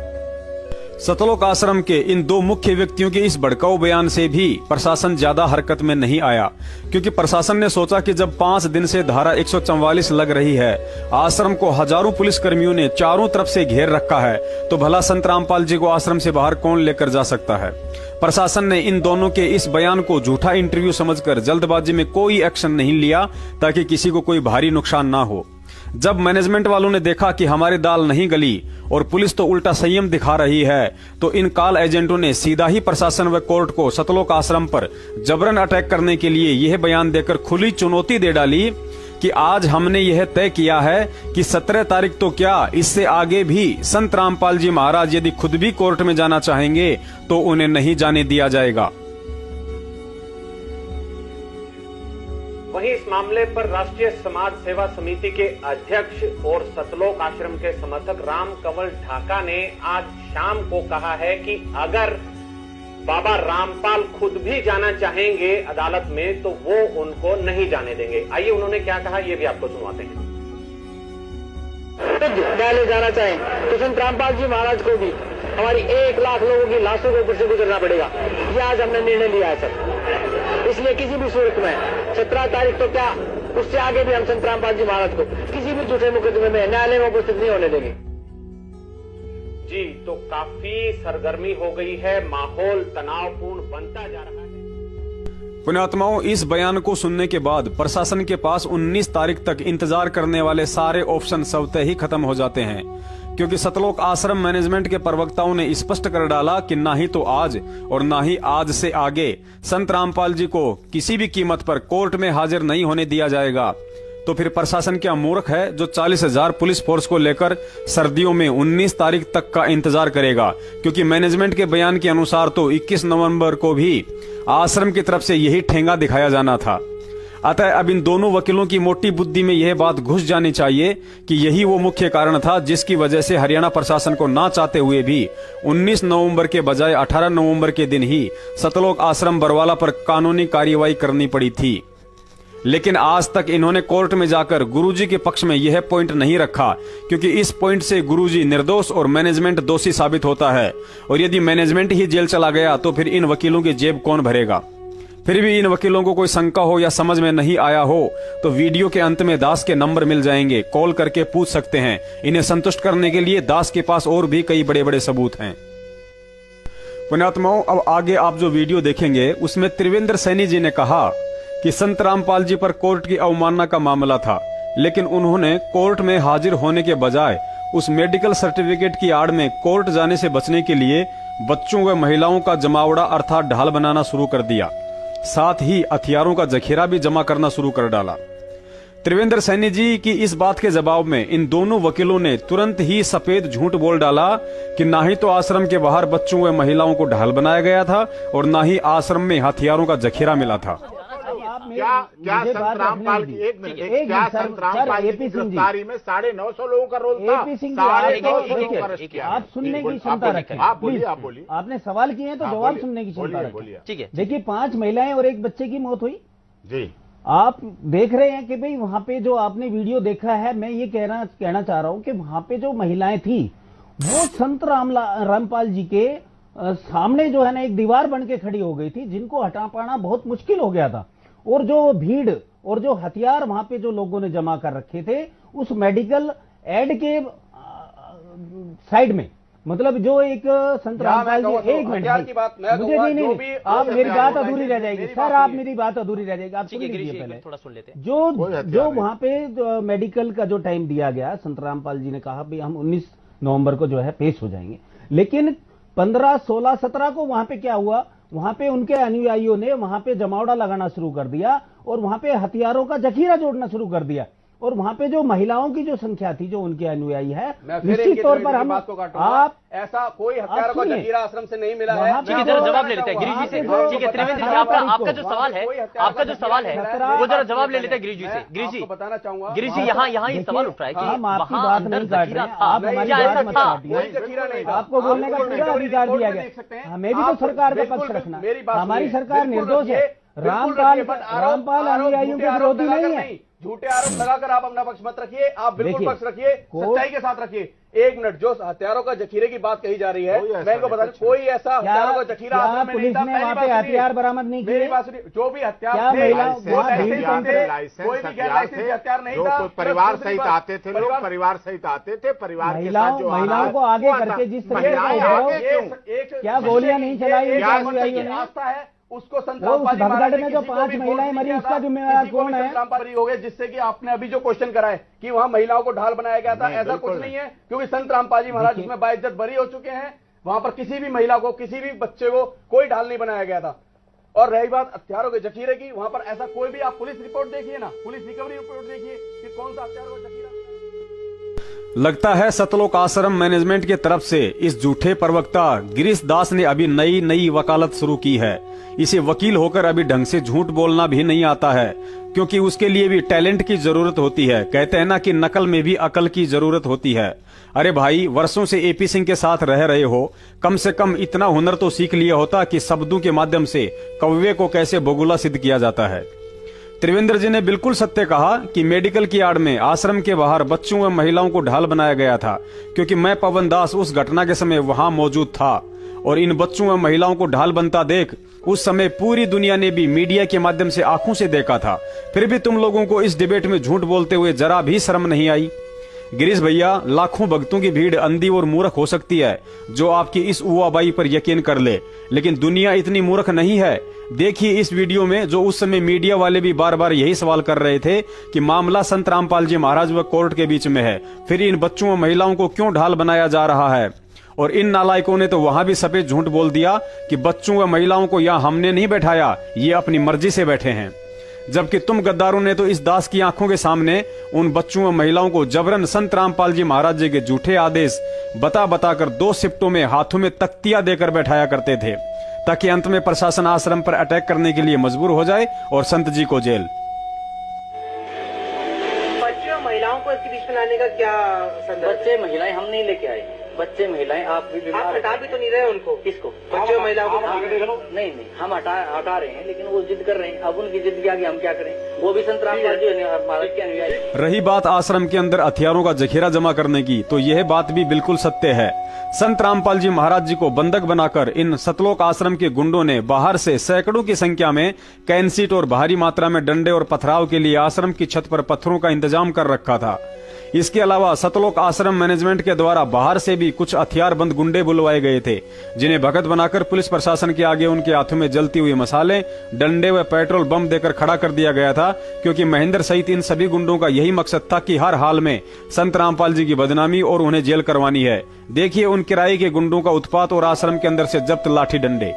सतलोक आश्रम के इन दो मुख्य व्यक्तियों के इस भड़काऊ बयान से भी प्रशासन ज्यादा हरकत में नहीं आया, क्योंकि प्रशासन ने सोचा कि जब 5 दिन से धारा 144 लग रही है, आश्रम को हजारों पुलिसकर्मियों ने चारों तरफ से घेर रखा है, तो भला संत रामपाल जी को आश्रम से बाहर कौन लेकर जा सकता है। प्रशासन ने इन दोनों के इस बयान को झूठा इंटरव्यू समझकर जल्दबाजी में कोई एक्शन नहीं लिया ताकि किसी को कोई भारी नुकसान ना हो। जब मैनेजमेंट वालों ने देखा कि हमारी दाल नहीं गली और पुलिस तो उल्टा संयम दिखा रही है, तो इन कॉल एजेंटों ने सीधा ही प्रशासन व कोर्ट को सतलोक आश्रम पर जबरन अटैक करने के लिए यह बयान देकर खुली चुनौती दे डाली कि आज हमने यह तय किया है कि 17 तारीख तो क्या, इससे आगे भी संत रामपाल जी महाराज यदि खुद भी कोर्ट में जाना चाहेंगे तो उन्हें नहीं जाने दिया जाएगा। वहीं इस मामले पर राष्ट्रीय समाज सेवा समिति के अध्यक्ष और सतलोक आश्रम के समर्थक राम कंवल ढाका ने आज शाम को कहा है कि अगर बाबा रामपाल खुद भी जाना चाहेंगे अदालत में तो वो उनको नहीं जाने देंगे। आइए उन्होंने क्या कहा ये भी आपको सुनवाते हैं। न्यायालय जाना चाहें तो संत रामपाल जी महाराज को भी हमारी 1 लाख लोगों की लाशों के ऊपर से गुजरना पड़ेगा, ये आज हमने निर्णय लिया है सर। इसलिए किसी भी सूरत में 17 तारीख तो क्या, उससे आगे भी हम संत रामपाल जी महाराज को किसी भी झूठे मुकदमे में न्यायालय में उपस्थित नहीं होने देंगे। जी, तो काफी सरगर्मी हो गई है, माहौल तनावपूर्ण बनता जा रहा है। पुण्यात्माओं, इस बयान को सुनने के बाद प्रशासन के पास 19 तारीख तक इंतजार करने वाले सारे ऑप्शन स्वतः ही खत्म हो जाते हैं, क्योंकि सतलोक आश्रम मैनेजमेंट के प्रवक्ताओं ने स्पष्ट कर डाला कि ना ही तो आज और ना ही आज से आगे संत रामपाल जी को किसी भी कीमत पर कोर्ट में हाजिर नहीं होने दिया जाएगा। तो फिर प्रशासन क्या मूर्ख है जो 40,000 पुलिस फोर्स को लेकर सर्दियों में 19 तारीख तक का इंतजार करेगा, क्योंकि मैनेजमेंट के बयान के अनुसार तो 21 नवंबर को भी आश्रम की तरफ से यही ठेंगा दिखाया जाना था। अतः अब इन दोनों वकीलों की मोटी बुद्धि में यह बात घुस जानी चाहिए कि यही वो मुख्य कारण था जिसकी वजह से हरियाणा प्रशासन को ना चाहते हुए भी 19 नवंबर के बजाय 18 नवंबर के दिन ही सतलोक आश्रम बरवाला पर कानूनी कार्यवाही करनी पड़ी थी। लेकिन आज तक इन्होंने कोर्ट में जाकर गुरुजी के पक्ष में यह पॉइंट नहीं रखा, क्योंकि इस पॉइंट से गुरुजी निर्दोष और मैनेजमेंट दोषी साबित होता है, और यदि मैनेजमेंट ही जेल चला गया तो फिर इन वकीलों की जेब कौन भरेगा। फिर भी इन वकीलों को कोई शंका हो या समझ में नहीं आया हो तो वीडियो के अंत में दास के नंबर मिल जाएंगे, कॉल करके पूछ सकते हैं। इन्हें संतुष्ट करने के लिए दास के पास और भी कई बड़े बड़े सबूत हैं। पुण्यात्माओं, अब आगे आप जो वीडियो देखेंगे उसमें त्रिवेंद्र सैनी जी ने कहा कि संत रामपाल जी पर कोर्ट की अवमानना का मामला था, लेकिन उन्होंने कोर्ट में हाजिर होने के बजाय उस मेडिकल सर्टिफिकेट की आड़ में कोर्ट जाने से बचने के लिए बच्चों व महिलाओं का जमावड़ा अर्थात ढाल बनाना शुरू कर दिया। साथ ही हथियारों का जखीरा भी जमा करना शुरू कर डाला। त्रिवेंद्र सैनी जी की इस बात के जवाब में इन दोनों वकीलों ने तुरंत ही सफेद झूठ बोल डाला कि ना ही तो आश्रम के बाहर बच्चों व महिलाओं को ढाल बनाया गया था और ना ही आश्रम में हथियारों का जखीरा मिला था। क्या संत रामपाल की एक मिनट, क्या संत रामपाल की गिरफ्तारी में 950 लोगों का रोल था? 950 लोगों का अरेस्ट किया। आप सुनने की क्षमता रखें। आप बोलिए। आपने सवाल किए हैं तो जवाब सुनने की क्षमता रखें। ठीक है। देखिए, 5 महिलाएं और एक बच्चे की मौत हुई जी। आप देख रहे हैं कि भाई वहां पे जो आपने वीडियो देखा है, मैं ये कहना चाह रहा हूं कि वहां पे जो महिलाएं थी वो संत रामपाल जी के सामने जो है ना एक दीवार बन के खड़ी हो गई थी, जिनको हटा पाना बहुत मुश्किल हो गया था। और जो भीड़ और जो हथियार वहां पे जो लोगों ने जमा कर रखे थे उस मेडिकल एड के साइड में, मतलब जो एक संत रामपाल जी, एक मिनट मुझे नहीं, आप मेरी बात अधूरी रह जाएगी सर, आप मेरी बात अधूरी रह जाएगी। आप सुन लीजिए पहले, थोड़ा सुन लेते हैं। जो वहां पे मेडिकल का जो टाइम दिया गया, संत रामपाल जी ने कहा भाई हम 19 नवंबर को जो है पेश हो जाएंगे, लेकिन 15, 16, 17 को वहां पे क्या हुआ, वहां पे उनके अनुयायियों ने वहां पे जमावड़ा लगाना शुरू कर दिया और वहां पे हथियारों का जखीरा जोड़ना शुरू कर दिया। और वहां पे जो महिलाओं की जो संख्या थी जो उनके अनुयायी है, निश्चित तौर पर हम आप ऐसा कोई हथियारों का जखीरा आश्रम से नहीं मिला है। ठीक है, जरा जवाब ले लेते हैं गिरीश जी से। ठीक है त्रिवेंद्र जी, आपका जो सवाल है वो जरा जवाब ले लेते हैं गिरीश जी से। गिरीश जी बताना चाहूंगा, गिरीश जी यहाँ ये सवाल उठ रहा है कि वहाँ अंदर जखीरा था, आप हमारी बात मत काटिए। जखीरा नहीं, आपको बोलने का पूरा अधिकार दिया गया, हमें भी तो सरकार का पक्ष रखना। हमारी सरकार निर्दोष है, रामपाल अनुयायियों के विरोधी नहीं है। झूठे आरोप लगाकर आप अपना पक्ष मत रखिए, आप बिल्कुल पक्ष रखिए, सच्चाई के साथ रखिए। एक मिनट, जो हथियारों का जखीरे की बात कही जा रही है, मैं इनको बता दूं, कोई ऐसा हथियारों का जखीरा आश्रम में नहीं था। वहाँ पे हथियार बरामद नहीं किए, मेरी बात सुनिए, जो भी हथियार थे कोई भी गैर लाइसेंसी हथियार नहीं था। परिवार सहित आते थे लोग, परिवार सहित आते थे, परिवार के साथ जो महिलाओं को आगे करके जिस तरह क्या गोलियां नहीं चलाई आस्था है उसको संत रामपाल में जो 5 महिलाएं मरी, उसका जिम्मेवार कौन है? रामपाल हो गए, जिससे कि आपने अभी जो क्वेश्चन करा है कि वहां महिलाओं को ढाल बनाया गया था, ऐसा कुछ नहीं है, क्योंकि संत रामपाल जी महाराज उसमें बाइज्जत बरी हो चुके हैं। वहां पर किसी भी महिला को, किसी भी बच्चे को कोई ढाल नहीं बनाया गया था। और रही बात हथियारों के जखीरे की, वहां पर ऐसा कोई भी, आप पुलिस रिपोर्ट देखिए ना, पुलिस रिकवरी रिपोर्ट देखिए कि कौन सा हथियारों का जखीरा। लगता है सतलोक आश्रम मैनेजमेंट की तरफ से इस झूठे प्रवक्ता गिरीश दास ने अभी नई वकालत शुरू की है। इसे वकील होकर अभी ढंग से झूठ बोलना भी नहीं आता है, क्योंकि उसके लिए भी टैलेंट की जरूरत होती है। कहते हैं ना कि नकल में भी अकल की जरूरत होती है। अरे भाई, वर्षों से एपी सिंह के साथ रह रहे हो, कम से कम इतना हुनर तो सीख लिया होता कि शब्दों के माध्यम से कौवे को कैसे बगुला सिद्ध किया जाता है। त्रिवेंद्र जी ने बिल्कुल सत्य कहा कि मेडिकल की आड़ में आश्रम के बाहर बच्चों व महिलाओं को ढाल बनाया गया था, क्योंकि मैं पवन दास उस घटना के समय वहां मौजूद था और इन बच्चों व महिलाओं को ढाल बनता देख उस समय पूरी दुनिया ने भी मीडिया के माध्यम से आंखों से देखा था। फिर भी तुम लोगों को इस डिबेट में झूठ बोलते हुए जरा भी शर्म नहीं आई। गिरीश भैया, लाखों भक्तों की भीड़ अंधी और मूर्ख हो सकती है जो आपकी इस उवाबाई पर यकीन कर ले, लेकिन दुनिया इतनी मूर्ख नहीं है। देखिए इस वीडियो में जो उस समय मीडिया वाले भी बार बार यही सवाल कर रहे थे कि मामला संत रामपाल जी महाराज व कोर्ट के बीच में है, फिर इन बच्चों व महिलाओं को क्यों ढाल बनाया जा रहा है। और इन नालायकों ने तो वहां भी सफेद झूठ बोल दिया कि बच्चों व महिलाओं को यहाँ हमने नहीं बैठाया, ये अपनी मर्जी से बैठे हैं। जबकि तुम गद्दारों ने तो इस दास की आंखों के सामने उन बच्चों व महिलाओं को जबरन संत रामपाल जी महाराज जी के झूठे आदेश बता कर 2 शिफ्टों में हाथों में तख्तियां देकर बैठाया करते थे, ताकि अंत में प्रशासन आश्रम पर अटैक करने के लिए मजबूर हो जाए और संत जी को जेल। बच्चे और महिलाओं को इसके बीच में लाने का क्या संदर्भ? बच्चे महिलाएं हम नहीं लेके आए, बच्चे महिलाएं आप भी बीमार, आप हटा भी तो नहीं रहे उनको। किसको? बच्चे और महिलाओं को नहीं हम हटा रहे हैं, लेकिन वो जिद कर रहे हैं। अब उनकी जिद के आगे हम क्या करें? वो भी संत रामपाल जी महाराज के अनुयायी। रही बात आश्रम के अंदर हथियारों का जखीरा जमा करने की, तो यह बात भी बिल्कुल सत्य है। संत रामपाल जी महाराज जी को बंधक बनाकर इन सतलोक आश्रम के गुंडों ने बाहर से सैकड़ों की संख्या में कैंसीट और भारी मात्रा में डंडे और पथराव के लिए आश्रम की छत पर पत्थरों का इंतजाम कर रखा था। इसके अलावा सतलोक आश्रम मैनेजमेंट के द्वारा बाहर से भी कुछ हथियारबंद गुंडे बुलवाए गए थे, जिन्हें भगत बनाकर पुलिस प्रशासन के आगे उनके हाथों में जलती हुई मसाले, डंडे व पेट्रोल बम देकर खड़ा कर दिया गया था, क्योंकि महेंद्र सहित इन सभी गुंडों का यही मकसद था कि हर हाल में संत रामपाल जी की बदनामी और उन्हें जेल करवानी है। देखिए उन किराए के गुंडों का उत्पात और आश्रम के अंदर से जब्त लाठी डंडे।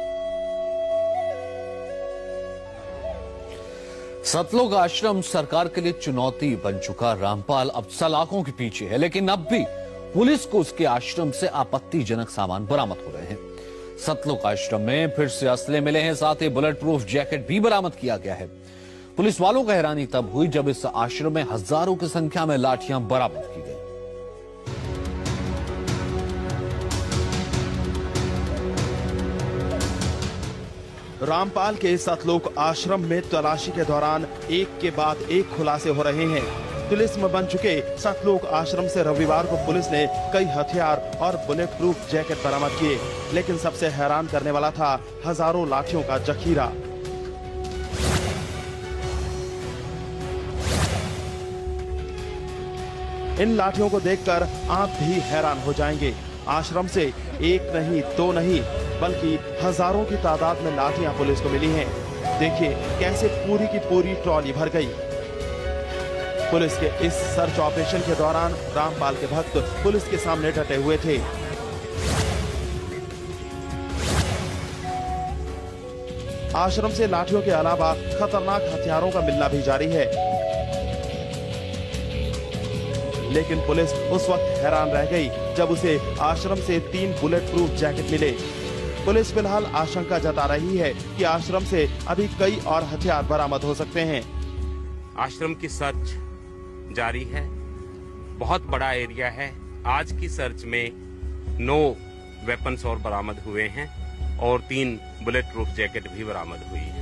सतलोक आश्रम सरकार के लिए चुनौती बन चुका। रामपाल अब सलाखों के पीछे है, लेकिन अब भी पुलिस को उसके आश्रम से आपत्तिजनक सामान बरामद हो रहे हैं। सतलोक आश्रम में फिर से असले मिले हैं, साथ ही बुलेट प्रूफ जैकेट भी बरामद किया गया है। पुलिस वालों को हैरानी तब हुई जब इस आश्रम में हजारों की संख्या में लाठियां बरामद की गई। रामपाल के सतलोक आश्रम में तलाशी के दौरान एक के बाद एक खुलासे हो रहे हैं। पुलिस में बन चुके सतलोक आश्रम से रविवार को पुलिस ने कई हथियार और बुलेट प्रूफ जैकेट बरामद किए, लेकिन सबसे हैरान करने वाला था हजारों लाठियों का जखीरा। इन लाठियों को देखकर आप भी हैरान हो जाएंगे। आश्रम से एक नहीं, दो नहीं, बल्कि हजारों की तादाद में लाठियां पुलिस को मिली हैं। देखिए कैसे पूरी की पूरी ट्रॉली भर गई। पुलिस के इस सर्च ऑपरेशन के दौरान रामपाल के भक्त पुलिस के सामने डटे हुए थे। आश्रम से लाठियों के अलावा खतरनाक हथियारों का मिलना भी जारी है, लेकिन पुलिस उस वक्त हैरान रह गई जब उसे आश्रम से 3 बुलेट प्रूफ जैकेट मिले। पुलिस फिलहाल आशंका जता रही है कि आश्रम से अभी कई और हथियार बरामद हो सकते हैं। आश्रम की सर्च जारी है, बहुत बड़ा एरिया है। आज की सर्च में 9 वेपन्स और बरामद हुए हैं और 3 बुलेट प्रूफ जैकेट भी बरामद हुई है।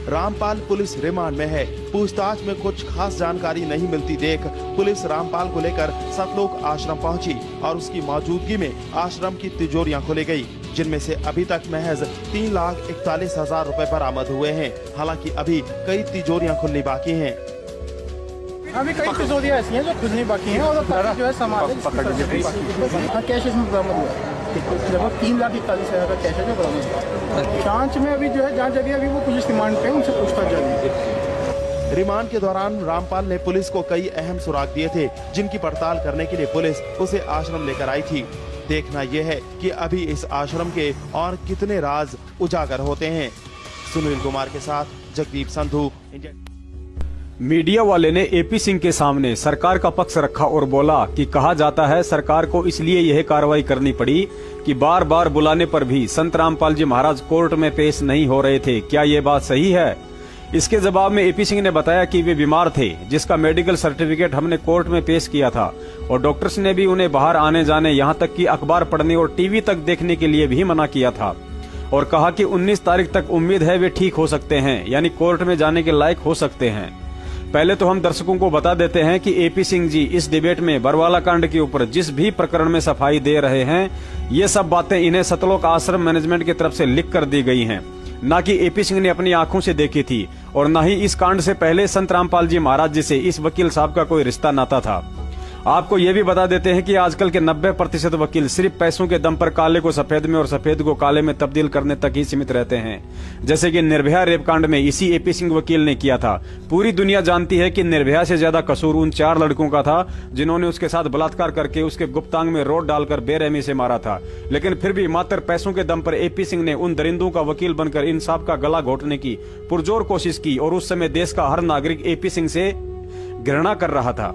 रामपाल पुलिस रिमांड में है। पूछताछ में कुछ खास जानकारी नहीं मिलती देख पुलिस रामपाल को लेकर सतलोक आश्रम पहुंची और उसकी मौजूदगी में आश्रम की तिजोरियां खोली गई, जिनमें से अभी तक महज 3,41,000 रुपए बरामद हुए हैं। हालांकि अभी कई तिजोरियां खुलनी बाकी हैं। अभी कई तिजोरियां ऐसी हैं जो खुलनी बाकी हैं और जो है सामान कैश इसमें बरामद हुआ है। लगभग 3,41,000 का कैश है जो बरामद हुआ। जांच में अभी जो है जांच जारी, अभी वो पुलिस रिमांड पे उनसे पूछताछ जारी है। रिमांड के दौरान रामपाल ने पुलिस को कई अहम सुराग दिए थे, जिनकी पड़ताल करने के लिए पुलिस उसे आश्रम लेकर आई थी। देखना यह है कि अभी इस आश्रम के और कितने राज उजागर होते हैं। सुनील कुमार के साथ जगदीप संधू। मीडिया वाले ने एपी सिंह के सामने सरकार का पक्ष रखा और बोला कि कहा जाता है सरकार को इसलिए यह कार्रवाई करनी पड़ी कि बार बार बुलाने पर भी संत रामपाल जी महाराज कोर्ट में पेश नहीं हो रहे थे। क्या ये बात सही है? इसके जवाब में एपी सिंह ने बताया कि वे बीमार थे, जिसका मेडिकल सर्टिफिकेट हमने कोर्ट में पेश किया था और डॉक्टर्स ने भी उन्हें बाहर आने जाने, यहाँ तक कि अखबार पढ़ने और टीवी तक देखने के लिए भी मना किया था और कहा कि 19 तारीख तक उम्मीद है वे ठीक हो सकते हैं, यानी कोर्ट में जाने के लायक हो सकते हैं। पहले तो हम दर्शकों को बता देते हैं कि एपी सिंह जी इस डिबेट में बरवाला कांड के ऊपर जिस भी प्रकरण में सफाई दे रहे हैं, ये सब बातें इन्हें सतलोक आश्रम मैनेजमेंट की तरफ से लिख कर दी गई हैं, न कि एपी सिंह ने अपनी आंखों से देखी थी और न ही इस कांड से पहले संत रामपाल जी महाराज जी से इस वकील साहब का कोई रिश्ता नाता था। आपको ये भी बता देते हैं कि आजकल के 90% वकील सिर्फ पैसों के दम पर काले को सफेद में और सफेद को काले में तब्दील करने तक ही सीमित रहते हैं, जैसे कि निर्भया रेप कांड में इसी एपी सिंह वकील ने किया था। पूरी दुनिया जानती है कि निर्भया से ज्यादा कसूर उन 4 लड़कों का था जिन्होंने उसके साथ बलात्कार करके उसके गुप्तांग में रोड डालकर बेरहमी से मारा था, लेकिन फिर भी मात्र पैसों के दम पर एपी सिंह ने उन दरिंदों का वकील बनकर इंसाफ का गला घोटने की पुरजोर कोशिश की और उस समय देश का हर नागरिक एपी सिंह से घृणा कर रहा था।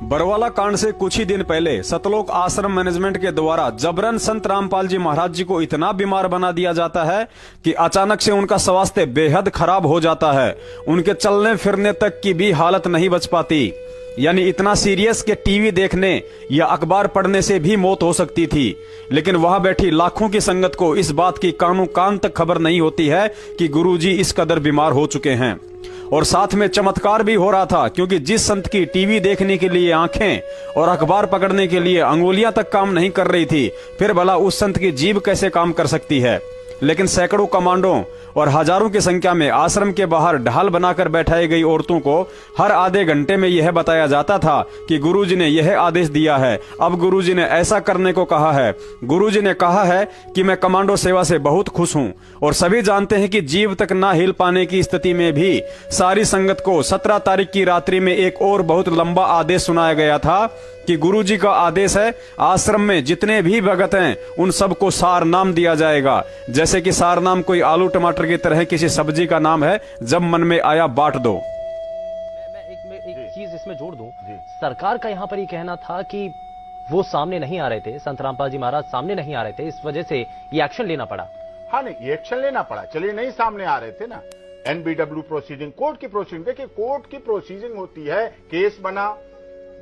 बरवाला कांड से कुछ ही दिन पहले सतलोक आश्रम मैनेजमेंट के द्वारा जबरन संत रामपाल जी महाराज जी को इतना बीमार बना दिया जाता है कि अचानक से उनका स्वास्थ्य बेहद खराब हो जाता है। उनके चलने फिरने तक की भी हालत नहीं बच पाती। यानी इतना सीरियस कि टीवी देखने या अखबार पढ़ने से भी मौत हो सकती थी। लेकिन वहां बैठी लाखों की संगत को इस बात की कानों कान तक खबर नहीं होती है कि गुरुजी इस कदर बीमार हो चुके हैं। और साथ में चमत्कार भी हो रहा था, क्योंकि जिस संत की टीवी देखने के लिए आंखें और अखबार पकड़ने के लिए अंगुलियां तक काम नहीं कर रही थी, फिर भला उस संत की जीभ कैसे काम कर सकती है। लेकिन सैकड़ों कमांडों और हजारों की संख्या में आश्रम के बाहर ढाल बनाकर बैठाई गई औरतों को हर आधे घंटे में यह बताया जाता था कि गुरुजी ने यह आदेश दिया है, अब गुरुजी ने ऐसा करने को कहा है। गुरुजी ने कहा है कि मैं कमांडो सेवा से बहुत खुश हूं। और सभी जानते हैं कि जीव तक ना हिल पाने की स्थिति में भी सारी संगत को 17 तारीख की रात्रि में एक और बहुत लंबा आदेश सुनाया गया था कि गुरुजी का आदेश है, आश्रम में जितने भी भगत हैं उन सबको सार नाम दिया जाएगा। जैसे कि सार नाम कोई आलू टमाटर की तरह किसी सब्जी का नाम है, जब मन में आया बांट दो। मैं एक चीज इसमें जोड़ दूं, सरकार का यहाँ पर ये कहना था कि वो सामने नहीं आ रहे थे, संत रामपाल जी महाराज सामने नहीं आ रहे थे, इस वजह से ये एक्शन लेना पड़ा। हाँ नहीं, ये एक्शन लेना पड़ा, चलिए नहीं सामने आ रहे थे ना। NBW प्रोसीडिंग, कोर्ट की प्रोसीडिंग, देखिए कोर्ट की प्रोसीडिंग होती है, केस बना,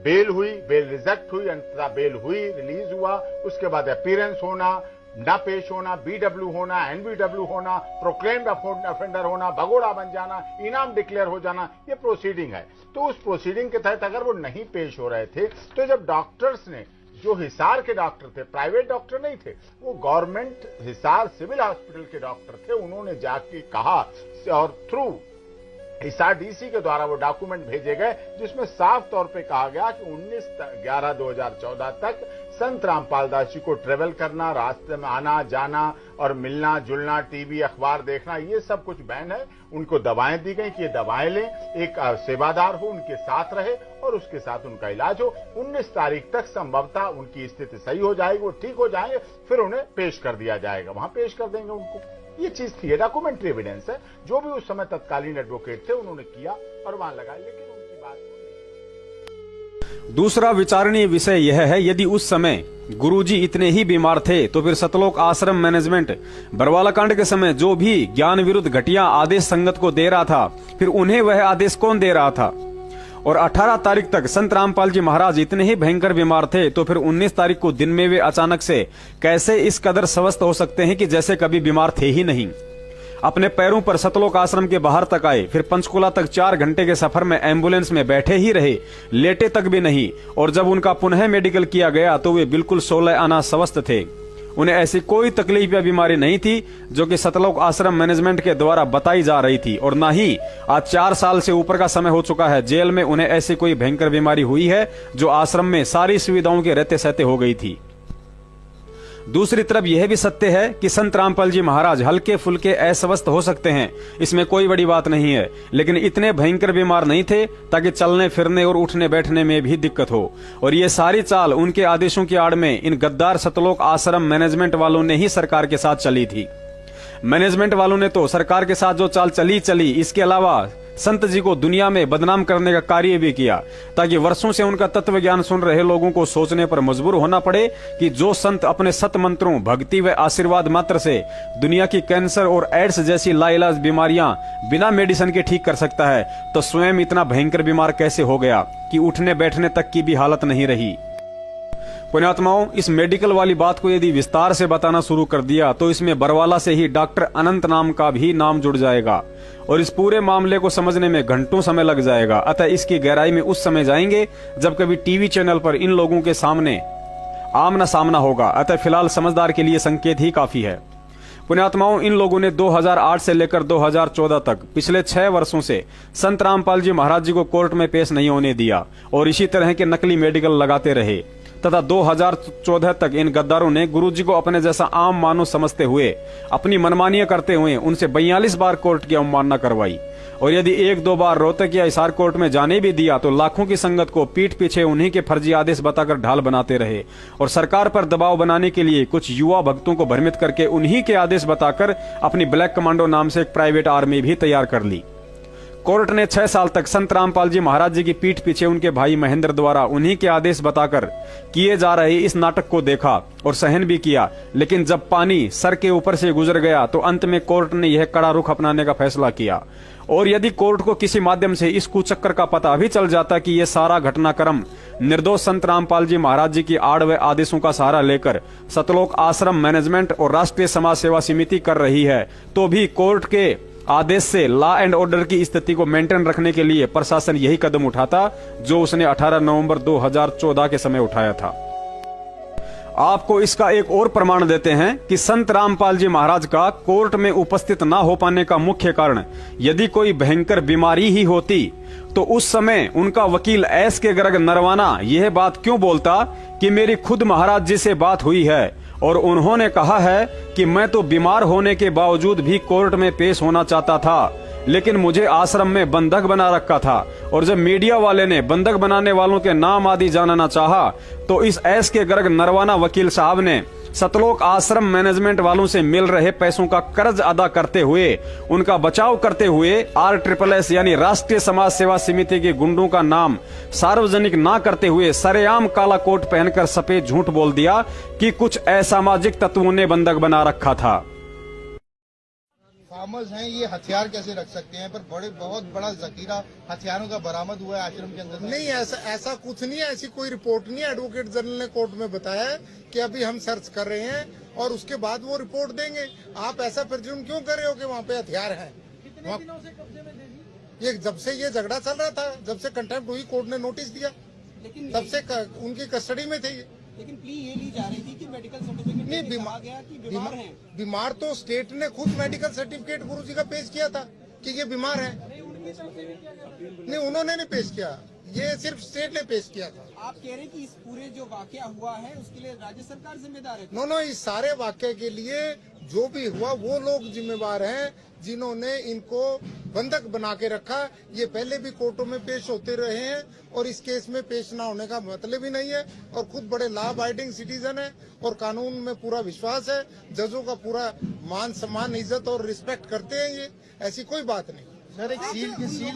बेल हुई, बेल रिजेक्ट हुई, अंततः बेल हुई, रिलीज हुआ, उसके बाद अपीयरेंस होना, ना पेश होना, BW होना, NBW होना, प्रोक्लेम्ड ऑफेंडर होना, भगोड़ा बन जाना, इनाम डिक्लेयर हो जाना, ये प्रोसीडिंग है। तो उस प्रोसीडिंग के तहत अगर वो नहीं पेश हो रहे थे, तो जब डॉक्टर्स ने, जो हिसार के डॉक्टर थे, प्राइवेट डॉक्टर नहीं थे, वो गवर्नमेंट हिसार सिविल हॉस्पिटल के डॉक्टर थे, उन्होंने जाके कहा और थ्रू हिसार DC के द्वारा वो डॉक्यूमेंट भेजे गए जिसमें साफ तौर पे कहा गया कि 19/11/2014 तक संत रामपाल दास जी को ट्रेवल करना, रास्ते में आना जाना और मिलना जुलना, टीवी अखबार देखना, ये सब कुछ बैन है। उनको दवाएं दी गई कि ये दवाएं लें, एक सेवादार हो उनके साथ रहे और उसके साथ उनका इलाज हो। 19 तारीख तक संभवतः उनकी स्थिति सही हो जाएगी, वो ठीक हो जाएंगे, फिर उन्हें पेश कर दिया जाएगा, वहां पेश कर देंगे उनको। ये चीज थी, डॉक्यूमेंट्री एविडेंस है, जो भी उस समय तत्कालीन एडवोकेट थे उन्होंने किया और वहां लगाया, लेकिन उनकी बात। दूसरा विचारणीय विषय यह है, यदि उस समय गुरुजी इतने ही बीमार थे तो फिर सतलोक आश्रम मैनेजमेंट बरवाला कांड के समय जो भी ज्ञान विरुद्ध घटिया आदेश संगत को दे रहा था, फिर उन्हें वह आदेश कौन दे रहा था। और 18 तारीख तक संत रामपाल जी महाराज इतने ही भयंकर बीमार थे तो फिर 19 तारीख को दिन में वे अचानक से कैसे इस कदर स्वस्थ हो सकते हैं कि जैसे कभी बीमार थे ही नहीं। अपने पैरों पर सतलोक आश्रम के बाहर तक आए, फिर पंचकुला तक 4 घंटे के सफर में एम्बुलेंस में बैठे ही रहे, लेटे तक भी नहीं। और जब उनका पुनः मेडिकल किया गया तो वे बिल्कुल 16 आना स्वस्थ थे। उन्हें ऐसी कोई तकलीफ या बीमारी नहीं थी जो कि सतलोक आश्रम मैनेजमेंट के द्वारा बताई जा रही थी। और न ही आज 4 साल से ऊपर का समय हो चुका है जेल में उन्हें ऐसी कोई भयंकर बीमारी हुई है जो आश्रम में सारी सुविधाओं के रहते सहते हो गई थी। दूसरी तरफ यह भी सत्य है कि संत रामपाल जी महाराज हल्के फुल्के अस्वस्थ हो सकते हैं, इसमें कोई बड़ी बात नहीं है, लेकिन इतने भयंकर बीमार नहीं थे ताकि चलने फिरने और उठने बैठने में भी दिक्कत हो। और ये सारी चाल उनके आदेशों की आड़ में इन गद्दार सतलोक आश्रम मैनेजमेंट वालों ने ही सरकार के साथ चली थी। मैनेजमेंट वालों ने तो सरकार के साथ जो चाल चली, इसके अलावा संत जी को दुनिया में बदनाम करने का कार्य भी किया, ताकि वर्षों से उनका तत्व ज्ञान सुन रहे लोगों को सोचने पर मजबूर होना पड़े कि जो संत अपने सत मंत्रों, भक्ति व आशीर्वाद मात्र से दुनिया की कैंसर और एड्स जैसी लाइलाज बीमारियां बिना मेडिसिन के ठीक कर सकता है, तो स्वयं इतना भयंकर बीमार कैसे हो गया कि उठने बैठने तक की भी हालत नहीं रही। पुण्यात्माओं, इस मेडिकल वाली बात को यदि विस्तार से बताना शुरू कर दिया तो इसमें बरवाला से ही डॉक्टर अनंत नाम का भी नाम जुड़ जाएगा और इस पूरे मामले को समझने में घंटों समय लग जाएगा। अतः इसकी गहराई में उस समय जाएंगे जब कभी टीवी चैनल पर इन लोगों के सामने आमना सामना होगा। अतः फिलहाल समझदार के लिए संकेत ही काफी है। पुण्यात्माओं, इन लोगों ने 2008 से लेकर 2014 तक पिछले 6 वर्षों से संत रामपाल जी महाराज जी को कोर्ट में पेश नहीं होने दिया और इसी तरह के नकली मेडिकल लगाते रहे तथा 2014 तक इन गद्दारों ने गुरुजी को अपने जैसा आम मानव समझते हुए अपनी मनमानियां करते हुए उनसे 42 बार कोर्ट की अवमानना करवाई। और यदि 1-2 बार रोहतक या हिसार कोर्ट में जाने भी दिया तो लाखों की संगत को पीठ पीछे उन्हीं के फर्जी आदेश बताकर ढाल बनाते रहे और सरकार पर दबाव बनाने के लिए कुछ युवा भक्तों को भ्रमित करके उन्हीं के आदेश बताकर अपनी ब्लैक कमांडो नाम से एक प्राइवेट आर्मी भी तैयार कर ली। कोर्ट ने 6 साल तक संत रामपाल जी महाराज जी की पीठ पीछे उनके भाई महेंद्र द्वारा उन्हीं के आदेश बताकर किए जा रहे इस नाटक को देखा और सहन भी किया, लेकिन जब पानी सर के ऊपर से गुजर गया तो अंत में कोर्ट ने यह कड़ा रुख अपनाने का फैसला किया। और यदि कोर्ट को किसी माध्यम से इस कुचक्कर का पता भी चल जाता कि यह सारा घटनाक्रम निर्दोष संत रामपाल जी महाराज जी की आड़ व आदेशों का सहारा लेकर सतलोक आश्रम मैनेजमेंट और राष्ट्रीय समाज सेवा समिति कर रही है, तो भी कोर्ट के आदेश से लॉ एंड ऑर्डर की स्थिति को मेंटेन रखने के लिए प्रशासन यही कदम उठाता जो उसने 18 नवंबर 2014 के समय उठाया था। आपको इसका एक और प्रमाण देते हैं कि संत रामपाल जी महाराज का कोर्ट में उपस्थित न हो पाने का मुख्य कारण यदि कोई भयंकर बीमारी ही होती तो उस समय उनका वकील एस के गर्ग नरवाना यह बात क्यों बोलता कि मेरी खुद महाराज जी से बात हुई है और उन्होंने कहा है कि मैं तो बीमार होने के बावजूद भी कोर्ट में पेश होना चाहता था, लेकिन मुझे आश्रम में बंधक बना रखा था। और जब मीडिया वाले ने बंधक बनाने वालों के नाम आदि जानना चाहा तो इस एस के गर्ग नरवाना वकील साहब ने सतलोक आश्रम मैनेजमेंट वालों से मिल रहे पैसों का कर्ज अदा करते हुए उनका बचाव करते हुए RSSS यानी राष्ट्रीय समाज सेवा समिति के गुंडों का नाम सार्वजनिक ना करते हुए सरेआम काला कोट पहनकर सफेद झूठ बोल दिया कि कुछ असामाजिक तत्वों ने बंधक बना रखा था। फार्मर्स हैं, ये हथियार कैसे रख सकते हैं? पर बहुत बड़ा जखीरा हथियारों का बरामद हुआ है आश्रम के अंदर। नहीं, ऐसा कुछ नहीं है, ऐसी कोई रिपोर्ट नहीं है। एडवोकेट जनरल ने कोर्ट में बताया है कि अभी हम सर्च कर रहे हैं और उसके बाद वो रिपोर्ट देंगे। आप ऐसा प्रिज्यूम क्यों कर रहे हो कि वहाँ पे हथियार है? ये जब से ये झगड़ा चल रहा था, जब से कंटेम्प्ट हुई, कोर्ट ने नोटिस दिया, तब से उनकी कस्टडी में थे। लेकिन प्ली ये ली जा रही थी कि मेडिकल सर्टिफिकेट नहीं बीमार हैं। बीमार तो स्टेट ने खुद मेडिकल सर्टिफिकेट गुरुजी का पेश किया था कि ये बीमार है। नहीं, उन्होंने नहीं पेश किया, ये सिर्फ स्टेट ने पेश किया था। आप कह रहे हैं कि इस पूरे जो वाकया हुआ है उसके लिए राज्य सरकार जिम्मेदार है? नो, इस सारे वाकये के लिए जो भी हुआ वो लोग जिम्मेवार हैं जिन्होंने इनको बंधक बना के रखा। ये पहले भी कोर्टों में पेश होते रहे हैं और इस केस में पेश ना होने का मतलब ही नहीं है। और खुद बड़े लॉ अबाइडिंग सिटीजन है और कानून में पूरा विश्वास है, जजों का पूरा मान सम्मान इज्जत और रिस्पेक्ट करते हैं। ये ऐसी कोई बात नहीं। सर, एक सील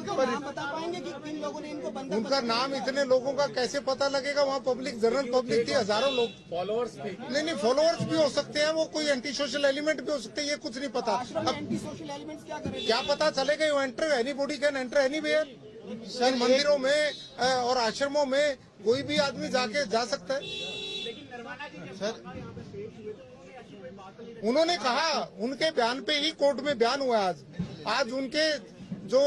पर बता पाएंगे कि किन लोगों ने इनको बंधक? उनका नाम इतने लोगों का कैसे पता लगेगा? वहाँ पब्लिक, जनरल पब्लिक थी, हजारों लोग। फॉलोअर्स थे? नहीं, फॉलोअर्स भी हो सकते हैं, वो कोई एंटी सोशल एलिमेंट भी हो सकते हैं, ये कुछ नहीं पता। अब एंटी सोशल एलिमेंट्स क्या करेंगे? क्या पता चलेगा? You enter anybody can enter anywhere. Sir, मंदिरों में और आश्रमों में कोई भी आदमी जा सकता है। सर, उन्होंने कहा, उनके बयान पे ही कोर्ट में बयान हुआ। आज उनके जो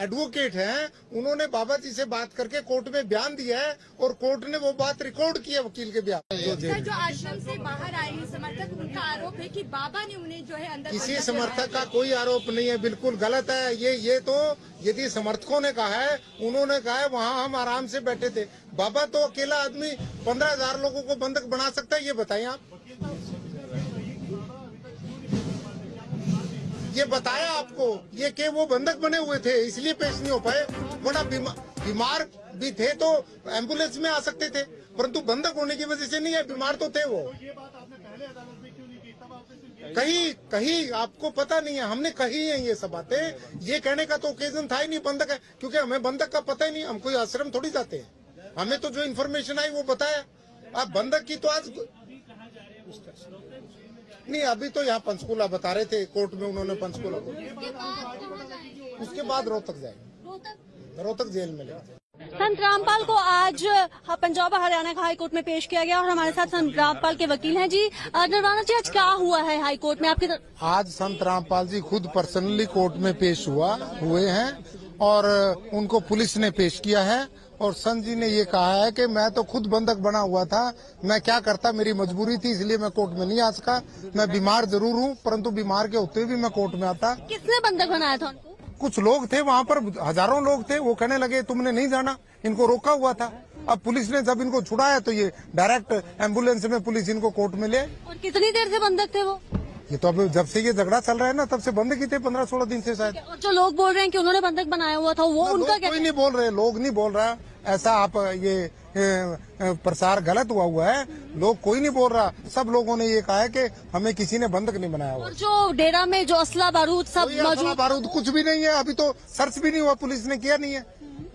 एडवोकेट हैं उन्होंने बाबा जी से बात करके कोर्ट में बयान दिया है और कोर्ट ने वो बात रिकॉर्ड की है वकील के बयान। जो आश्रम से बाहर आए हैं समर्थक, उनका आरोप है कि बाबा ने उन्हें जो है अंदर। किसी समर्थक का कोई आरोप नहीं है, बिल्कुल गलत है ये तो यदि समर्थकों ने कहा है, उन्होंने कहा है वहाँ हम आराम से बैठे थे। बाबा तो अकेला आदमी 15,000 लोगों को बंधक बना सकता है, ये बताएं आप। ये बताया आपको ये कि वो बंधक बने हुए थे इसलिए पेश नहीं हो पाए, वरना बीमार भी थे तो एम्बुलेंस में आ सकते थे, परंतु बंधक होने की वजह से नहीं है, बीमार तो थे वो। कहीं आपको पता नहीं है, हमने कही है ये सब बातें। ये कहने का तो ओकेजन था ही नहीं बंधक है, क्योंकि हमें बंधक का पता ही नहीं, हम कोई आश्रम थोड़ी जाते हैं। हमें तो जो इन्फॉर्मेशन आई वो बताया। आप बंधक की तो आज नहीं, अभी तो यहाँ पंचकूला बता रहे थे, कोर्ट में उन्होंने पंचकूला उसके बाद रोहतक जाएंगे, रोहतक जेल में लेंगे। संत रामपाल को आज पंजाब और हरियाणा का हाईकोर्ट में पेश किया गया और हमारे साथ संत रामपाल के वकील हैं। जी नरवाना जी, आज क्या हुआ है हाईकोर्ट में आपके? आज संत रामपाल जी खुद पर्सनली कोर्ट में पेश हुए हैं और उनको पुलिस ने पेश किया है। और संत जी ने ये कहा है कि मैं तो खुद बंधक बना हुआ था, मैं क्या करता, मेरी मजबूरी थी इसलिए मैं कोर्ट में नहीं आ सका। मैं बीमार जरूर हूँ, परंतु बीमार के होते भी मैं कोर्ट में आता। किसने बंधक बनाया था उनको? कुछ लोग थे वहाँ पर, हजारों लोग थे। वो कहने लगे तुमने नहीं जाना, इनको रोका हुआ था। अब पुलिस ने जब इनको छुड़ाया तो ये डायरेक्ट एम्बुलेंस में पुलिस इनको कोर्ट में ले। और कितनी देर से बंधक थे वो? ये तो अब जब से ये झगड़ा चल रहा है ना, तब से बंधक ही थे, 15-16 दिन से शायद। और जो लोग बोल रहे हैं कि उन्होंने बंधक बनाया हुआ था, वो उनका कोई नहीं बोल रहे, लोग नहीं बोल रहा ऐसा। आप ये प्रसार गलत हुआ है। लोग कोई नहीं बोल रहा, सब लोगों ने ये कहा है कि हमें किसी ने बंधक नहीं बनाया हुआ। और जो डेरा में जो असला बारूद सब मौजूद, बारूद कुछ भी नहीं है, अभी तो सर्च भी नहीं हुआ, पुलिस ने किया नहीं है।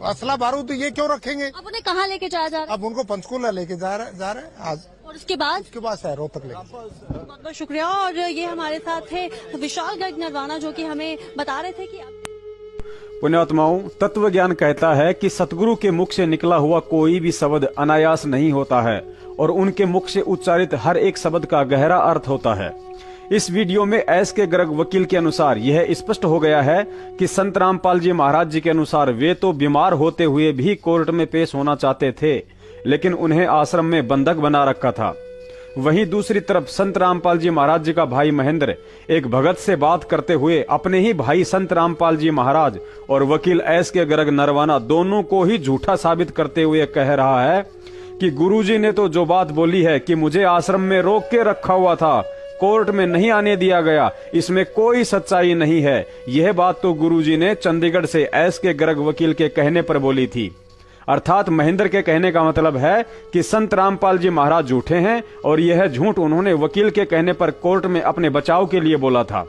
असला बारूद ये क्यों रखेंगे? अब उन्हें कहाँ लेके जाया जा रहा है? अब उनको पंचकुला लेके जा रहे हैं आज, और उसके बाद शहरों तक लेके। बहुत बहुत शुक्रिया। और ये हमारे साथ थे विशाल गर्ग नरवाना, जो कि हमें बता रहे थे कि पुण्यात्माओं, तत्व ज्ञान कहता है कि सतगुरु के मुख से निकला हुआ कोई भी शब्द अनायास नहीं होता है और उनके मुख से उच्चारित हर एक शब्द का गहरा अर्थ होता है। इस वीडियो में एस के गर्ग वकील के अनुसार यह स्पष्ट हो गया है कि संत रामपाल जी महाराज जी के अनुसार वे तो बीमार होते हुए भी कोर्ट में पेश होना चाहते थे, लेकिन उन्हें आश्रम में बंधक बना रखा था। वहीं दूसरी तरफ संत रामपाल जी महाराज जी का भाई महेंद्र एक भगत से बात करते हुए अपने ही भाई संत रामपाल जी महाराज और वकील एस के गर्ग नरवाना दोनों को ही झूठा साबित करते हुए कह रहा है कि गुरुजी ने तो जो बात बोली है कि मुझे आश्रम में रोक के रखा हुआ था, कोर्ट में नहीं आने दिया गया, इसमें कोई सच्चाई नहीं है। यह बात तो गुरुजी ने चंडीगढ़ से एस के गर्ग वकील के कहने पर बोली थी। अर्थात महेंद्र के कहने का मतलब है कि संत रामपाल जी महाराज झूठे हैं और यह झूठ उन्होंने वकील के कहने पर कोर्ट में अपने बचाव के लिए बोला था,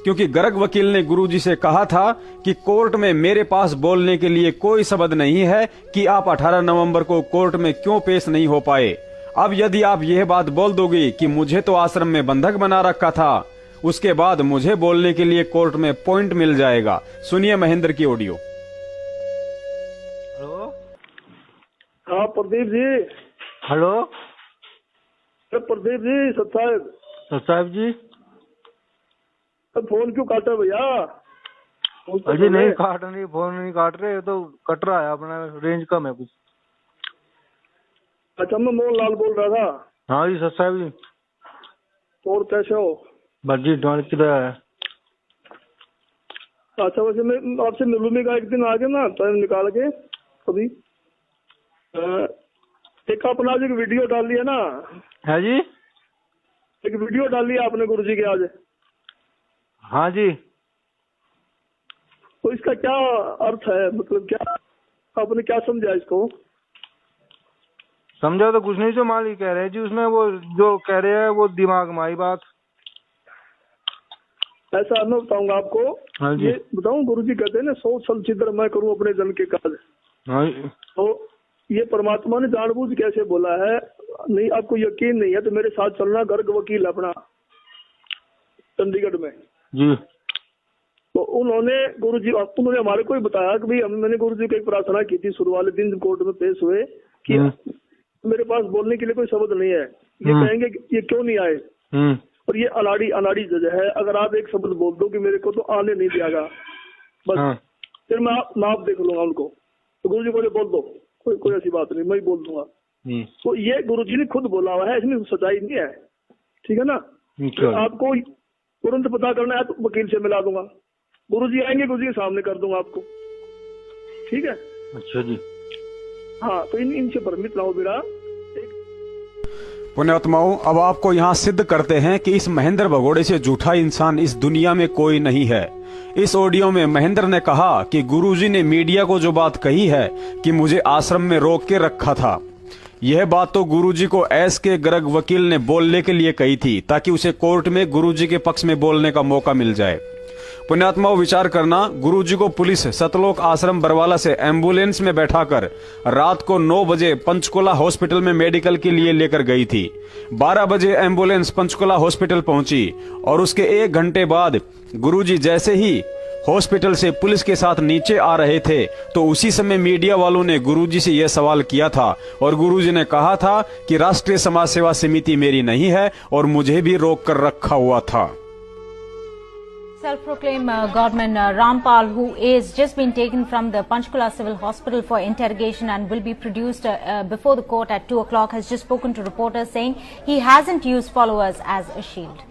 क्योंकि गर्ग वकील ने गुरुजी से कहा था कि कोर्ट में मेरे पास बोलने के लिए कोई शब्द नहीं है कि आप 18 नवंबर को कोर्ट में क्यों पेश नहीं हो पाए। अब यदि आप यह बात बोल दोगे कि मुझे तो आश्रम में बंधक बना रखा था, उसके बाद मुझे बोलने के लिए कोर्ट में पॉइंट मिल जाएगा। सुनिए महेंद्र की ऑडियो। हेलो, हाँ प्रदीप जी। हेलो प्रदीप जी, साहब जी, फोन क्यों काटा भैया? अजी नहीं काट नहीं, फोन नहीं काट रहे, तो कट रहा है, अपना रेंज कम है कुछ। अच्छा, मैं मोहन लाल बोल रहा था। हाँ जी साहब जी। और कैसे हो? बस जी किधर है? अच्छा, वैसे मैं आपसे मिलूंगा का एक दिन आगे ना, टाइम निकाल के कभी। एक अपना आज एक वीडियो डाल लिया ना? है जी, एक वीडियो डाल लिया आपने गुरुजी के आज। हाँ जी। तो इसका क्या अर्थ है, मतलब क्या आपने क्या समझा इसको? समझा तो कुछ नहीं, जो मालिक कह रहे हैं जी उसमें, वो जो कह रहे हैं वो दिमाग में आई बात। ऐसा मैं बताऊंगा आपको। हाँ जी। ये बताऊं, गुरुजी कहते हैं ना, 100 साल छिद्र मैं करूं अपने जन के काज। हाँ। तो ये परमात्मा ने जानबूझ कैसे बोला है? नहीं, आपको यकीन नहीं है तो मेरे साथ चलना, गर्ग वकील अपना चंडीगढ़ में जी। तो उन्होंने उन्होंने हमारे को ही बताया कि भाई मैंने गुरुजी को एक प्रार्थना की थी शुरू वाले दिन कोर्ट में पेश हुए कि मेरे पास बोलने के लिए कोई शब्द नहीं है, ये कहेंगे ये क्यों नहीं आए, और ये अनाड़ी जज है, अगर आप एक शब्द बोल दो कि मेरे को तो आने नहीं दिया गया, बस फिर मैं आप देख लूंगा उनको। तो गुरुजी बोले बोल दो, कोई ऐसी बात नहीं, मैं ही बोल दूंगा। तो ये गुरुजी ने खुद बोला हुआ है, इसमें सच्चाई नहीं है, ठीक है ना? तो आपको तुरंत पता करना है तो वकील से मिला दूंगा, गुरुजी आएंगे, गुरुजी के सामने कर दूंगा आपको, ठीक है? अच्छा जी। हाँ, तो इनसे भ्रमित ना हो बेटा। पुण्यात्माओं, अब आपको यहाँ सिद्ध करते हैं कि इस महेंद्र भगोड़े से झूठा इंसान इस दुनिया में कोई नहीं है। इस ऑडियो में महेंद्र ने कहा कि गुरुजी ने मीडिया को जो बात कही है कि मुझे आश्रम में रोक के रखा था, यह बात तो गुरुजी को एस के गर्ग वकील ने बोलने के लिए कही थी, ताकि उसे कोर्ट में गुरुजी के पक्ष में बोलने का मौका मिल जाए। पुण्यात्माओं, विचार करना, गुरुजी को पुलिस सतलोक आश्रम बरवाला से एम्बुलेंस में बैठाकर रात को 9 बजे पंचकुला हॉस्पिटल में मेडिकल के लिए लेकर गई थी। 12 बजे एम्बुलेंस पंचकुला हॉस्पिटल पहुंची और उसके 1 घंटे बाद गुरुजी जैसे ही हॉस्पिटल से पुलिस के साथ नीचे आ रहे थे तो उसी समय मीडिया वालों ने गुरुजी से यह सवाल किया था और गुरुजी ने कहा था कि राष्ट्रीय समाज सेवा समिति मेरी नहीं है और मुझे भी रोक कर रखा हुआ था। Self-proclaimed Godman Rampal, who is just been taken from the Panchkula Civil Hospital for interrogation and will be produced before the court at 2 o'clock, has just spoken to reporters saying he hasn't used followers as a shield.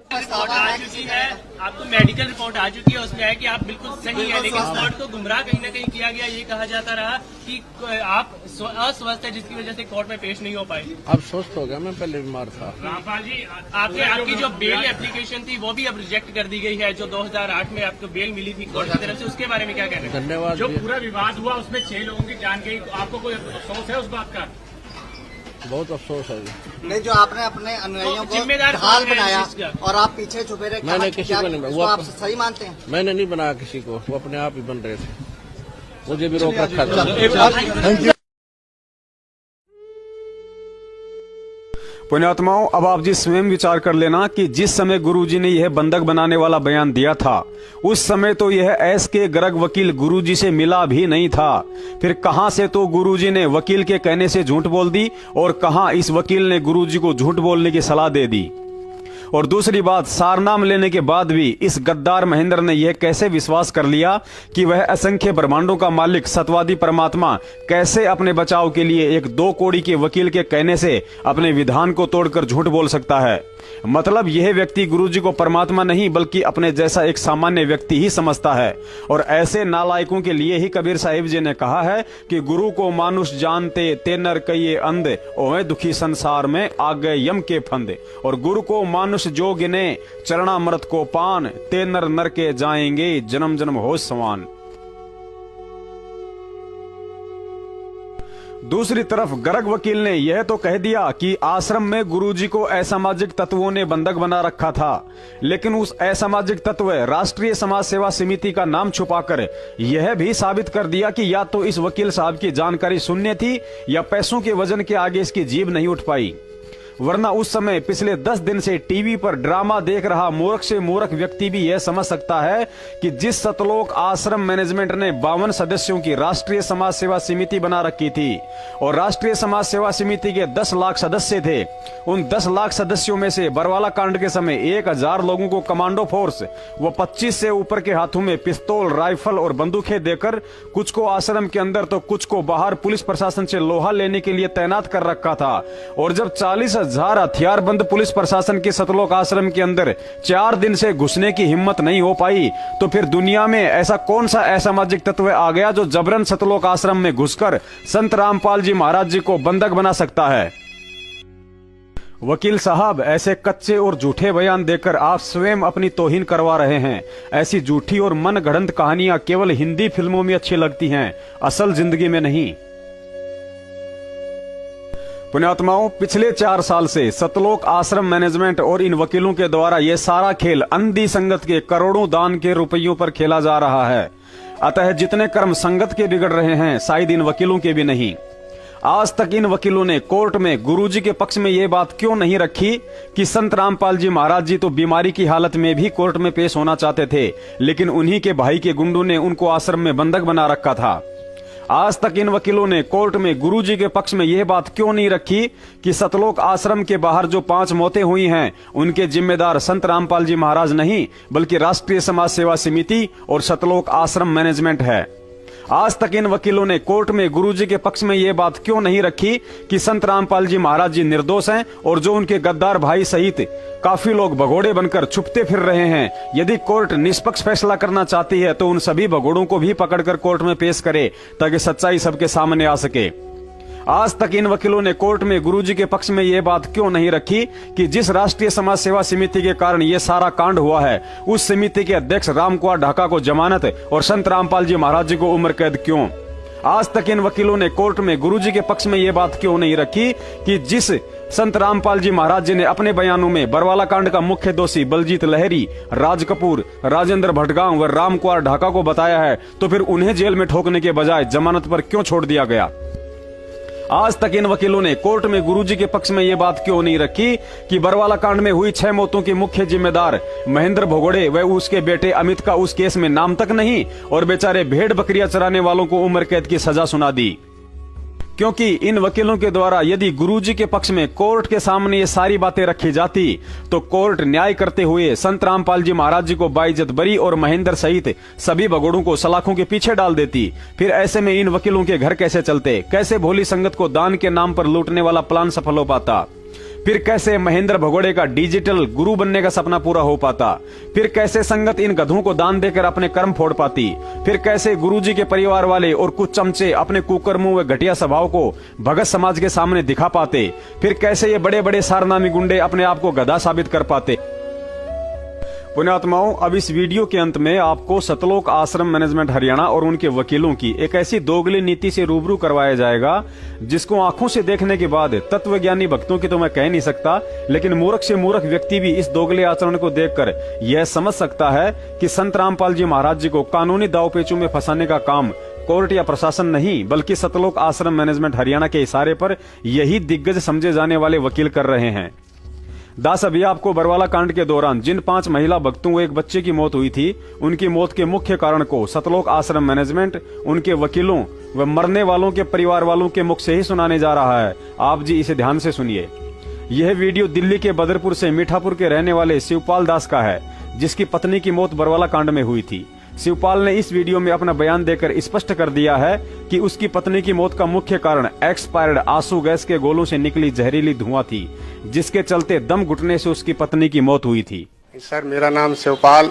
Report आ चुकी है, आपको मेडिकल रिपोर्ट आ चुकी है, उसमें है कि आप बिल्कुल सही है, लेकिन कोर्ट को गुमराह कहीं न कहीं किया गया। ये कहा जाता रहा कि आप अस्वस्थ है, जिसकी वजह से कोर्ट में पेश नहीं हो पाए। अब स्वस्थ हो गया, मैं पहले बीमार था। रामपाल जी, आपकी जो बेल एप्लीकेशन थी वो भी अब रिजेक्ट कर दी गई है, जो 2008 में आपको बेल मिली थी कोर्ट की तरफ से, उसके बारे में क्या कहना है? धन्यवाद। जो पूरा विवाद हुआ उसमें 6 लोगों की जान गई, आपको कोई अफसोस है उस बात का? बहुत अफसोस है। नहीं, जो आपने अपने अनुयायियों को ढाल बनाया और आप पीछे छुपे रहे, मैंने किसी को नहीं, वो आप सही मानते हैं? मैंने नहीं बनाया किसी को, वो अपने आप ही बन रहे थे, मुझे भी रोक रखा था। पुण्यात्माओं, अब आप जी स्वयं विचार कर लेना कि जिस समय गुरुजी ने यह बंधक बनाने वाला बयान दिया था, उस समय तो यह एस के गर्ग वकील गुरुजी से मिला भी नहीं था। फिर कहां से तो गुरुजी ने वकील के कहने से झूठ बोल दी और कहां इस वकील ने गुरुजी को झूठ बोलने की सलाह दे दी। और दूसरी बात, सारनाम लेने के बाद भी इस गद्दार महेंद्र ने यह कैसे विश्वास कर लिया कि वह असंख्य ब्रह्मांडों का मालिक सत्यवादी परमात्मा कैसे अपने बचाव के लिए एक 2 कौड़ी के वकील के कहने से अपने विधान को तोड़कर झूठ बोल सकता है। मतलब यह व्यक्ति गुरुजी को परमात्मा नहीं बल्कि अपने जैसा एक सामान्य व्यक्ति ही समझता है। और ऐसे नालायकों के लिए ही कबीर साहिब जी ने कहा है कि गुरु को मानुष जानते ते नर कहिए अंध, ओए दुखी संसार में आ गए यम के फंदे। और गुरु को मानुष जो गिने चरणामृत को पान, ते नर नर के जाएंगे जन्म जन्म हो समान। दूसरी तरफ गर्ग वकील ने यह तो कह दिया कि आश्रम में गुरुजी को असामाजिक तत्वों ने बंधक बना रखा था, लेकिन उस असामाजिक तत्व राष्ट्रीय समाज सेवा समिति का नाम छुपाकर यह भी साबित कर दिया कि या तो इस वकील साहब की जानकारी शून्य थी या पैसों के वजन के आगे इसकी जीभ नहीं उठ पाई। वरना उस समय पिछले 10 दिन से टीवी पर ड्रामा देख रहा मूर्ख से मूर्ख व्यक्ति भी यह समझ सकता है कि जिस सतलोक आश्रम मैनेजमेंट ने 52 सदस्यों की राष्ट्रीय समाज सेवा समिति बना रखी थी और राष्ट्रीय समाज सेवा समिति के 10 लाख सदस्य थे, उन 10 लाख सदस्यों में से बरवाला कांड के समय 1000 लोगों को कमांडो फोर्स व 25 से ऊपर के हाथों में पिस्तौल, राइफल और बंदूकें देकर कुछ को आश्रम के अंदर तो कुछ को बाहर पुलिस प्रशासन से लोहा लेने के लिए तैनात कर रखा था। और जब 40,000 हथियारबंद पुलिस प्रशासन के सतलोक आश्रम के अंदर 4 दिन से घुसने की हिम्मत नहीं हो पाई, तो फिर दुनिया में ऐसा कौन सा असामाजिक तत्व आ गया जो जबरन सतलोक आश्रम में घुसकर संत रामपाल जी महाराज जी को बंधक बना सकता है? वकील साहब, ऐसे कच्चे और झूठे बयान देकर आप स्वयं अपनी तौहीन करवा रहे हैं। ऐसी झूठी और मन गढ़ंत कहानियां केवल हिंदी फिल्मों में अच्छी लगती हैं, असल जिंदगी में नहीं। पुण्यात्माओं, पिछले 4 साल से सतलोक आश्रम मैनेजमेंट और इन वकीलों के द्वारा यह सारा खेल अंधी संगत के करोड़ों दान के रुपयों पर खेला जा रहा है। अतः जितने कर्म संगत के बिगड़ रहे हैं, शायद इन वकीलों के भी नहीं। आज तक इन वकीलों ने कोर्ट में गुरुजी के पक्ष में यह बात क्यों नहीं रखी कि संत रामपाल जी महाराज जी तो बीमारी की हालत में भी कोर्ट में पेश होना चाहते थे, लेकिन उन्हीं के भाई के गुंडों ने उनको आश्रम में बंधक बना रखा था। आज तक इन वकीलों ने कोर्ट में गुरुजी के पक्ष में यह बात क्यों नहीं रखी कि सतलोक आश्रम के बाहर जो 5 मौतें हुई हैं, उनके जिम्मेदार संत रामपाल जी महाराज नहीं बल्कि राष्ट्रीय समाज सेवा समिति और सतलोक आश्रम मैनेजमेंट है। आज तक इन वकीलों ने कोर्ट में गुरुजी के पक्ष में यह बात क्यों नहीं रखी कि संत रामपाल जी महाराज जी निर्दोष हैं और जो उनके गद्दार भाई सहित काफी लोग भगोड़े बनकर छुपते फिर रहे हैं। यदि कोर्ट निष्पक्ष फैसला करना चाहती है तो उन सभी भगोड़ों को भी पकड़कर कोर्ट में पेश करे ताकि सच्चाई सबके सामने आ सके। आज तक इन वकीलों ने कोर्ट में गुरुजी के पक्ष में यह बात क्यों नहीं रखी कि जिस राष्ट्रीय समाज सेवा समिति के कारण यह सारा कांड हुआ है, उस समिति के अध्यक्ष रामकुमार ढाका को जमानत और संत रामपाल जी महाराज जी को उम्र कैद क्यों? आज तक इन वकीलों ने कोर्ट में गुरुजी के पक्ष में यह बात क्यों नहीं रखी कि जिस संत रामपाल जी महाराज जी ने अपने बयानों में बरवाला कांड का मुख्य दोषी बलजीत लहरी, राज कपूर, राजेंद्र भटगांव व रामकुमार ढाका को बताया है, तो फिर उन्हें जेल में ठोकने के बजाय जमानत पर क्यों छोड़ दिया गया? आज तक इन वकीलों ने कोर्ट में गुरुजी के पक्ष में यह बात क्यों नहीं रखी कि बरवाला कांड में हुई 6 मौतों के मुख्य जिम्मेदार महेंद्र भगोड़े व उसके बेटे अमित का उस केस में नाम तक नहीं और बेचारे भेड़ बकरियां चराने वालों को उम्र कैद की सजा सुना दी? क्योंकि इन वकीलों के द्वारा यदि गुरुजी के पक्ष में कोर्ट के सामने ये सारी बातें रखी जाती तो कोर्ट न्याय करते हुए संत रामपाल जी महाराज जी को बाइज्जत बरी और महेंद्र सहित सभी भगोड़ों को सलाखों के पीछे डाल देती। फिर ऐसे में इन वकीलों के घर कैसे चलते? कैसे भोली संगत को दान के नाम पर लूटने वाला प्लान सफल हो पाता? फिर कैसे महेंद्र भगोड़े का डिजिटल गुरु बनने का सपना पूरा हो पाता, फिर कैसे संगत इन गधों को दान देकर अपने कर्म फोड़ पाती, फिर कैसे गुरुजी के परिवार वाले और कुछ चमचे अपने कुकर्मों व घटिया स्वभाव को भगत समाज के सामने दिखा पाते, फिर कैसे ये बड़े बड़े सारनामी गुंडे अपने आप को गधा साबित कर पाते। पुण्यात्माओं, अब इस वीडियो के अंत में आपको सतलोक आश्रम मैनेजमेंट हरियाणा और उनके वकीलों की एक ऐसी दोगली नीति से रूबरू करवाया जाएगा जिसको आंखों से देखने के बाद तत्वज्ञानी भक्तों की तो मैं कह नहीं सकता, लेकिन मूर्ख से मूर्ख व्यक्ति भी इस दोगले आचरण को देखकर यह समझ सकता है कि संत रामपाल जी महाराज जी को कानूनी दावपेचों में फंसाने का काम कोर्ट या प्रशासन नहीं बल्कि सतलोक आश्रम मैनेजमेंट हरियाणा के इशारे पर यही दिग्गज समझे जाने वाले वकील कर रहे हैं। दास, अभी आपको बरवाला कांड के दौरान जिन 5 महिला भक्तों व एक बच्चे की मौत हुई थी, उनकी मौत के मुख्य कारण को सतलोक आश्रम मैनेजमेंट, उनके वकीलों व मरने वालों के परिवार वालों के मुख से ही सुनाने जा रहा है। आप जी इसे ध्यान से सुनिए। यह वीडियो दिल्ली के बदरपुर से मीठापुर के रहने वाले शिवपाल दास का है, जिसकी पत्नी की मौत बरवाला कांड में हुई थी। शिवपाल ने इस वीडियो में अपना बयान देकर स्पष्ट कर दिया है कि उसकी पत्नी की मौत का मुख्य कारण एक्सपायर्ड आंसू गैस के गोलों से निकली जहरीली धुआं थी, जिसके चलते दम घुटने से उसकी पत्नी की मौत हुई थी। सर, मेरा नाम शिवपाल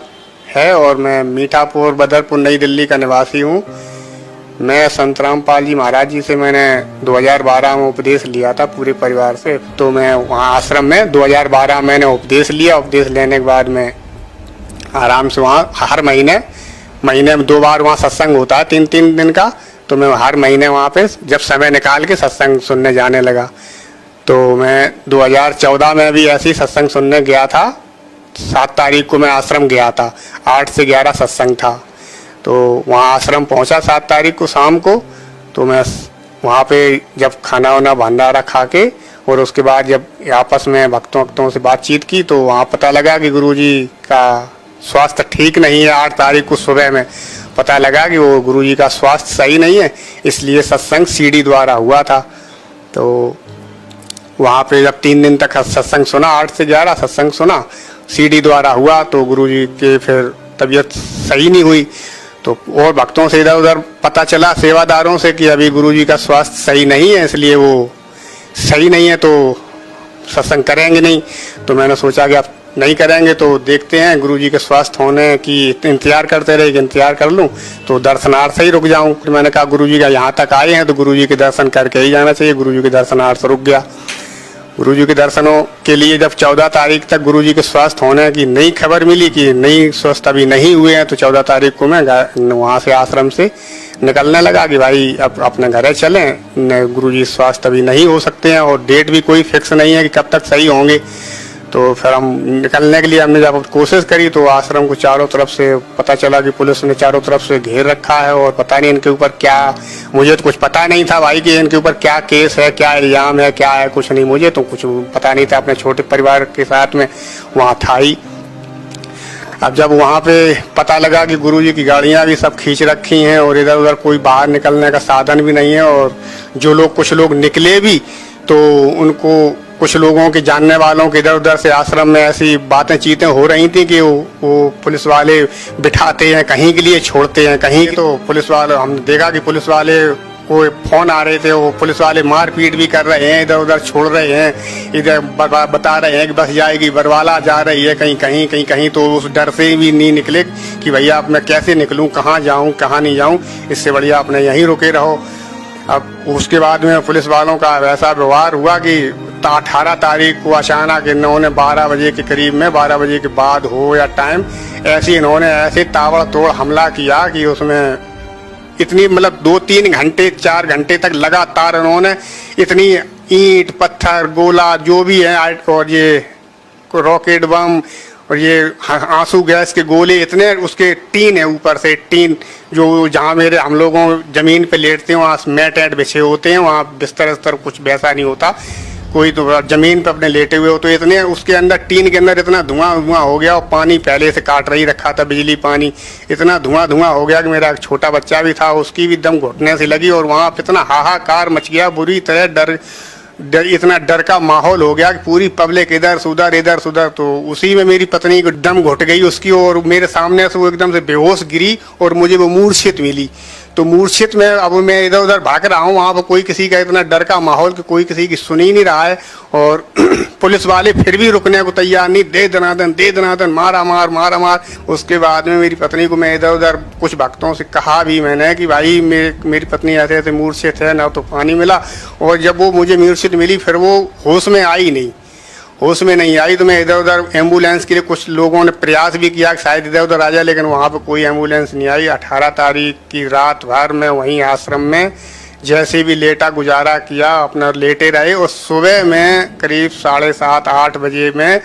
है और मैं मीठापुर बदरपुर नई दिल्ली का निवासी हूँ। मैं संत रामपाल जी महाराज जी से मैंने 2012 में उपदेश लिया था पूरे परिवार से। तो मैं वहाँ आश्रम में 2012 मैंने उपदेश लिया। उपदेश लेने के बाद में आराम से वहाँ हर महीने में 2 बार वहाँ सत्संग होता है 3-3 दिन का। तो मैं हर महीने वहाँ पे जब समय निकाल के सत्संग सुनने जाने लगा। तो मैं 2014 में भी ऐसे ही सत्संग सुनने गया था। 7 तारीख को मैं आश्रम गया था, 8 से 11 सत्संग था। तो वहाँ आश्रम पहुँचा 7 तारीख को शाम को। तो मैं वहाँ पे जब खाना वाना भंडारा खा के और उसके बाद जब आपस में भक्तों से बातचीत की तो वहाँ पता लगा कि गुरुजी का स्वास्थ्य ठीक नहीं है। 8 तारीख को सुबह में पता लगा कि वो गुरुजी का स्वास्थ्य सही नहीं है, इसलिए सत्संग सीडी द्वारा हुआ था। तो वहाँ पे जब 3 दिन तक सत्संग सुना, 8 से 11 सत्संग सुना, सीडी द्वारा हुआ। तो गुरुजी के फिर तबीयत सही नहीं हुई। तो और भक्तों से इधर उधर पता चला, सेवादारों से, कि अभी गुरुजी का स्वास्थ्य सही नहीं है, इसलिए वो सही नहीं है तो सत्संग करेंगे नहीं। तो मैंने सोचा कि अब नहीं करेंगे तो देखते हैं, गुरुजी के स्वास्थ्य होने की इंतजार करते रहे कि इंतजार कर लूं तो दर्शनार्थ से ही रुक जाऊं। फिर मैंने कहा गुरुजी का यहाँ तक आए हैं तो गुरुजी के दर्शन करके ही जाना चाहिए। गुरुजी के दर्शनार्थ रुक गया। गुरुजी के दर्शनों के लिए जब 14 तारीख तक गुरुजी के स्वास्थ्य होने की नई खबर मिली कि नहीं स्वस्थ अभी नहीं हुए हैं, तो 14 तारीख को मैं वहाँ से आश्रम से निकलने लगा कि भाई अब अपने घर चलें, गुरुजी स्वास्थ्य अभी नहीं हो सकते हैं और डेट भी कोई फिक्स नहीं है कि कब तक सही होंगे। तो फिर हम निकलने के लिए हमने जब कोशिश करी तो आश्रम को चारों तरफ से पता चला कि पुलिस ने चारों तरफ से घेर रखा है और पता नहीं इनके ऊपर क्या, मुझे तो कुछ पता नहीं था भाई कि इनके ऊपर क्या केस है, क्या इल्जाम है, क्या है, कुछ नहीं, मुझे तो कुछ पता नहीं था। अपने छोटे परिवार के साथ में वहाँ था ही। अब जब वहाँ पे पता लगा कि गुरुजी की गाड़ियाँ भी सब खींच रखी हैं और इधर उधर कोई बाहर निकलने का साधन भी नहीं है, और जो लोग कुछ लोग निकले भी तो उनको कुछ लोगों के जानने वालों के इधर उधर से आश्रम में ऐसी बातें चीतें हो रही थी कि वो पुलिस वाले बिठाते हैं, कहीं के लिए छोड़ते हैं, कहीं तो पुलिस वाले, हमने देखा कि पुलिस वाले को फोन आ रहे थे, वो पुलिस वाले मारपीट भी कर रहे हैं, इधर उधर छोड़ रहे हैं, इधर बता रहे हैं कि बस जाएगी, बरवाला जा रही है, कहीं तो उस डर से भी नहीं निकले कि भैया अब मैं कैसे निकलूं, कहाँ जाऊं कहाँ नहीं जाऊं, इससे बढ़िया अपने यहीं रुके रहो। अब उसके बाद में पुलिस वालों का वैसा व्यवहार हुआ कि 18 तारीख को अचानक इन्होंने 12 बजे के करीब में, 12 बजे के बाद हो या टाइम, इन्होंने ऐसे ताबड़तोड़ हमला किया कि उसमें इतनी मतलब 2-3 घंटे 4 घंटे तक लगातार इन्होंने इतनी ईंट पत्थर गोला जो भी है और ये रॉकेट बम और ये आंसू गैस के गोले, इतने उसके टीन है ऊपर से, टीन जो जहाँ मेरे हम लोगों जमीन पे लेटते हैं वहाँ मैट ऐट बिछे होते हैं, वहाँ बिस्तर कुछ वैसा नहीं होता, कोई तो जमीन पे अपने लेटे हुए हो, तो इतने उसके अंदर टीन के अंदर इतना धुआं हो गया, और पानी पहले से काट रही रखा था, बिजली पानी, इतना धुआं हो गया कि मेरा एक छोटा बच्चा भी था, उसकी भी दम घुटने से लगी, और वहाँ पे इतना हाहाकार मच गया, बुरी तरह इतना डर का माहौल हो गया कि पूरी पब्लिक इधर सुधर। तो उसी में मेरी पत्नी को दम घुट गई उसकी, और मेरे सामने से वो एकदम से बेहोश गिरी और मुझे वो मूर्छित मिली। तो मूर्छित में अब मैं इधर उधर भाग रहा हूँ, वहाँ पर कोई किसी का इतना डर का माहौल कि कोई किसी की सुन ही नहीं रहा है। और पुलिस वाले फिर भी रुकने को तैयार नहीं, दे दनादन मारा मार। उसके बाद में मेरी पत्नी को मैं इधर उधर कुछ भक्तों से कहा भी मैंने कि भाई मेरी पत्नी ऐसे ऐसे मूर्छित है, ना तो पानी मिला। और जब वो मुझे मूर्छित मिली फिर वो होश में नहीं आई, तो मैं इधर उधर एम्बुलेंस के लिए कुछ लोगों ने प्रयास भी किया कि शायद इधर उधर आ जाए, लेकिन वहाँ पर कोई एम्बुलेंस नहीं आई। 18 तारीख की रात भर में वहीं आश्रम में जैसे भी लेटा गुजारा किया, अपना लेटे रहे। और सुबह में करीब 7:30-8 बजे में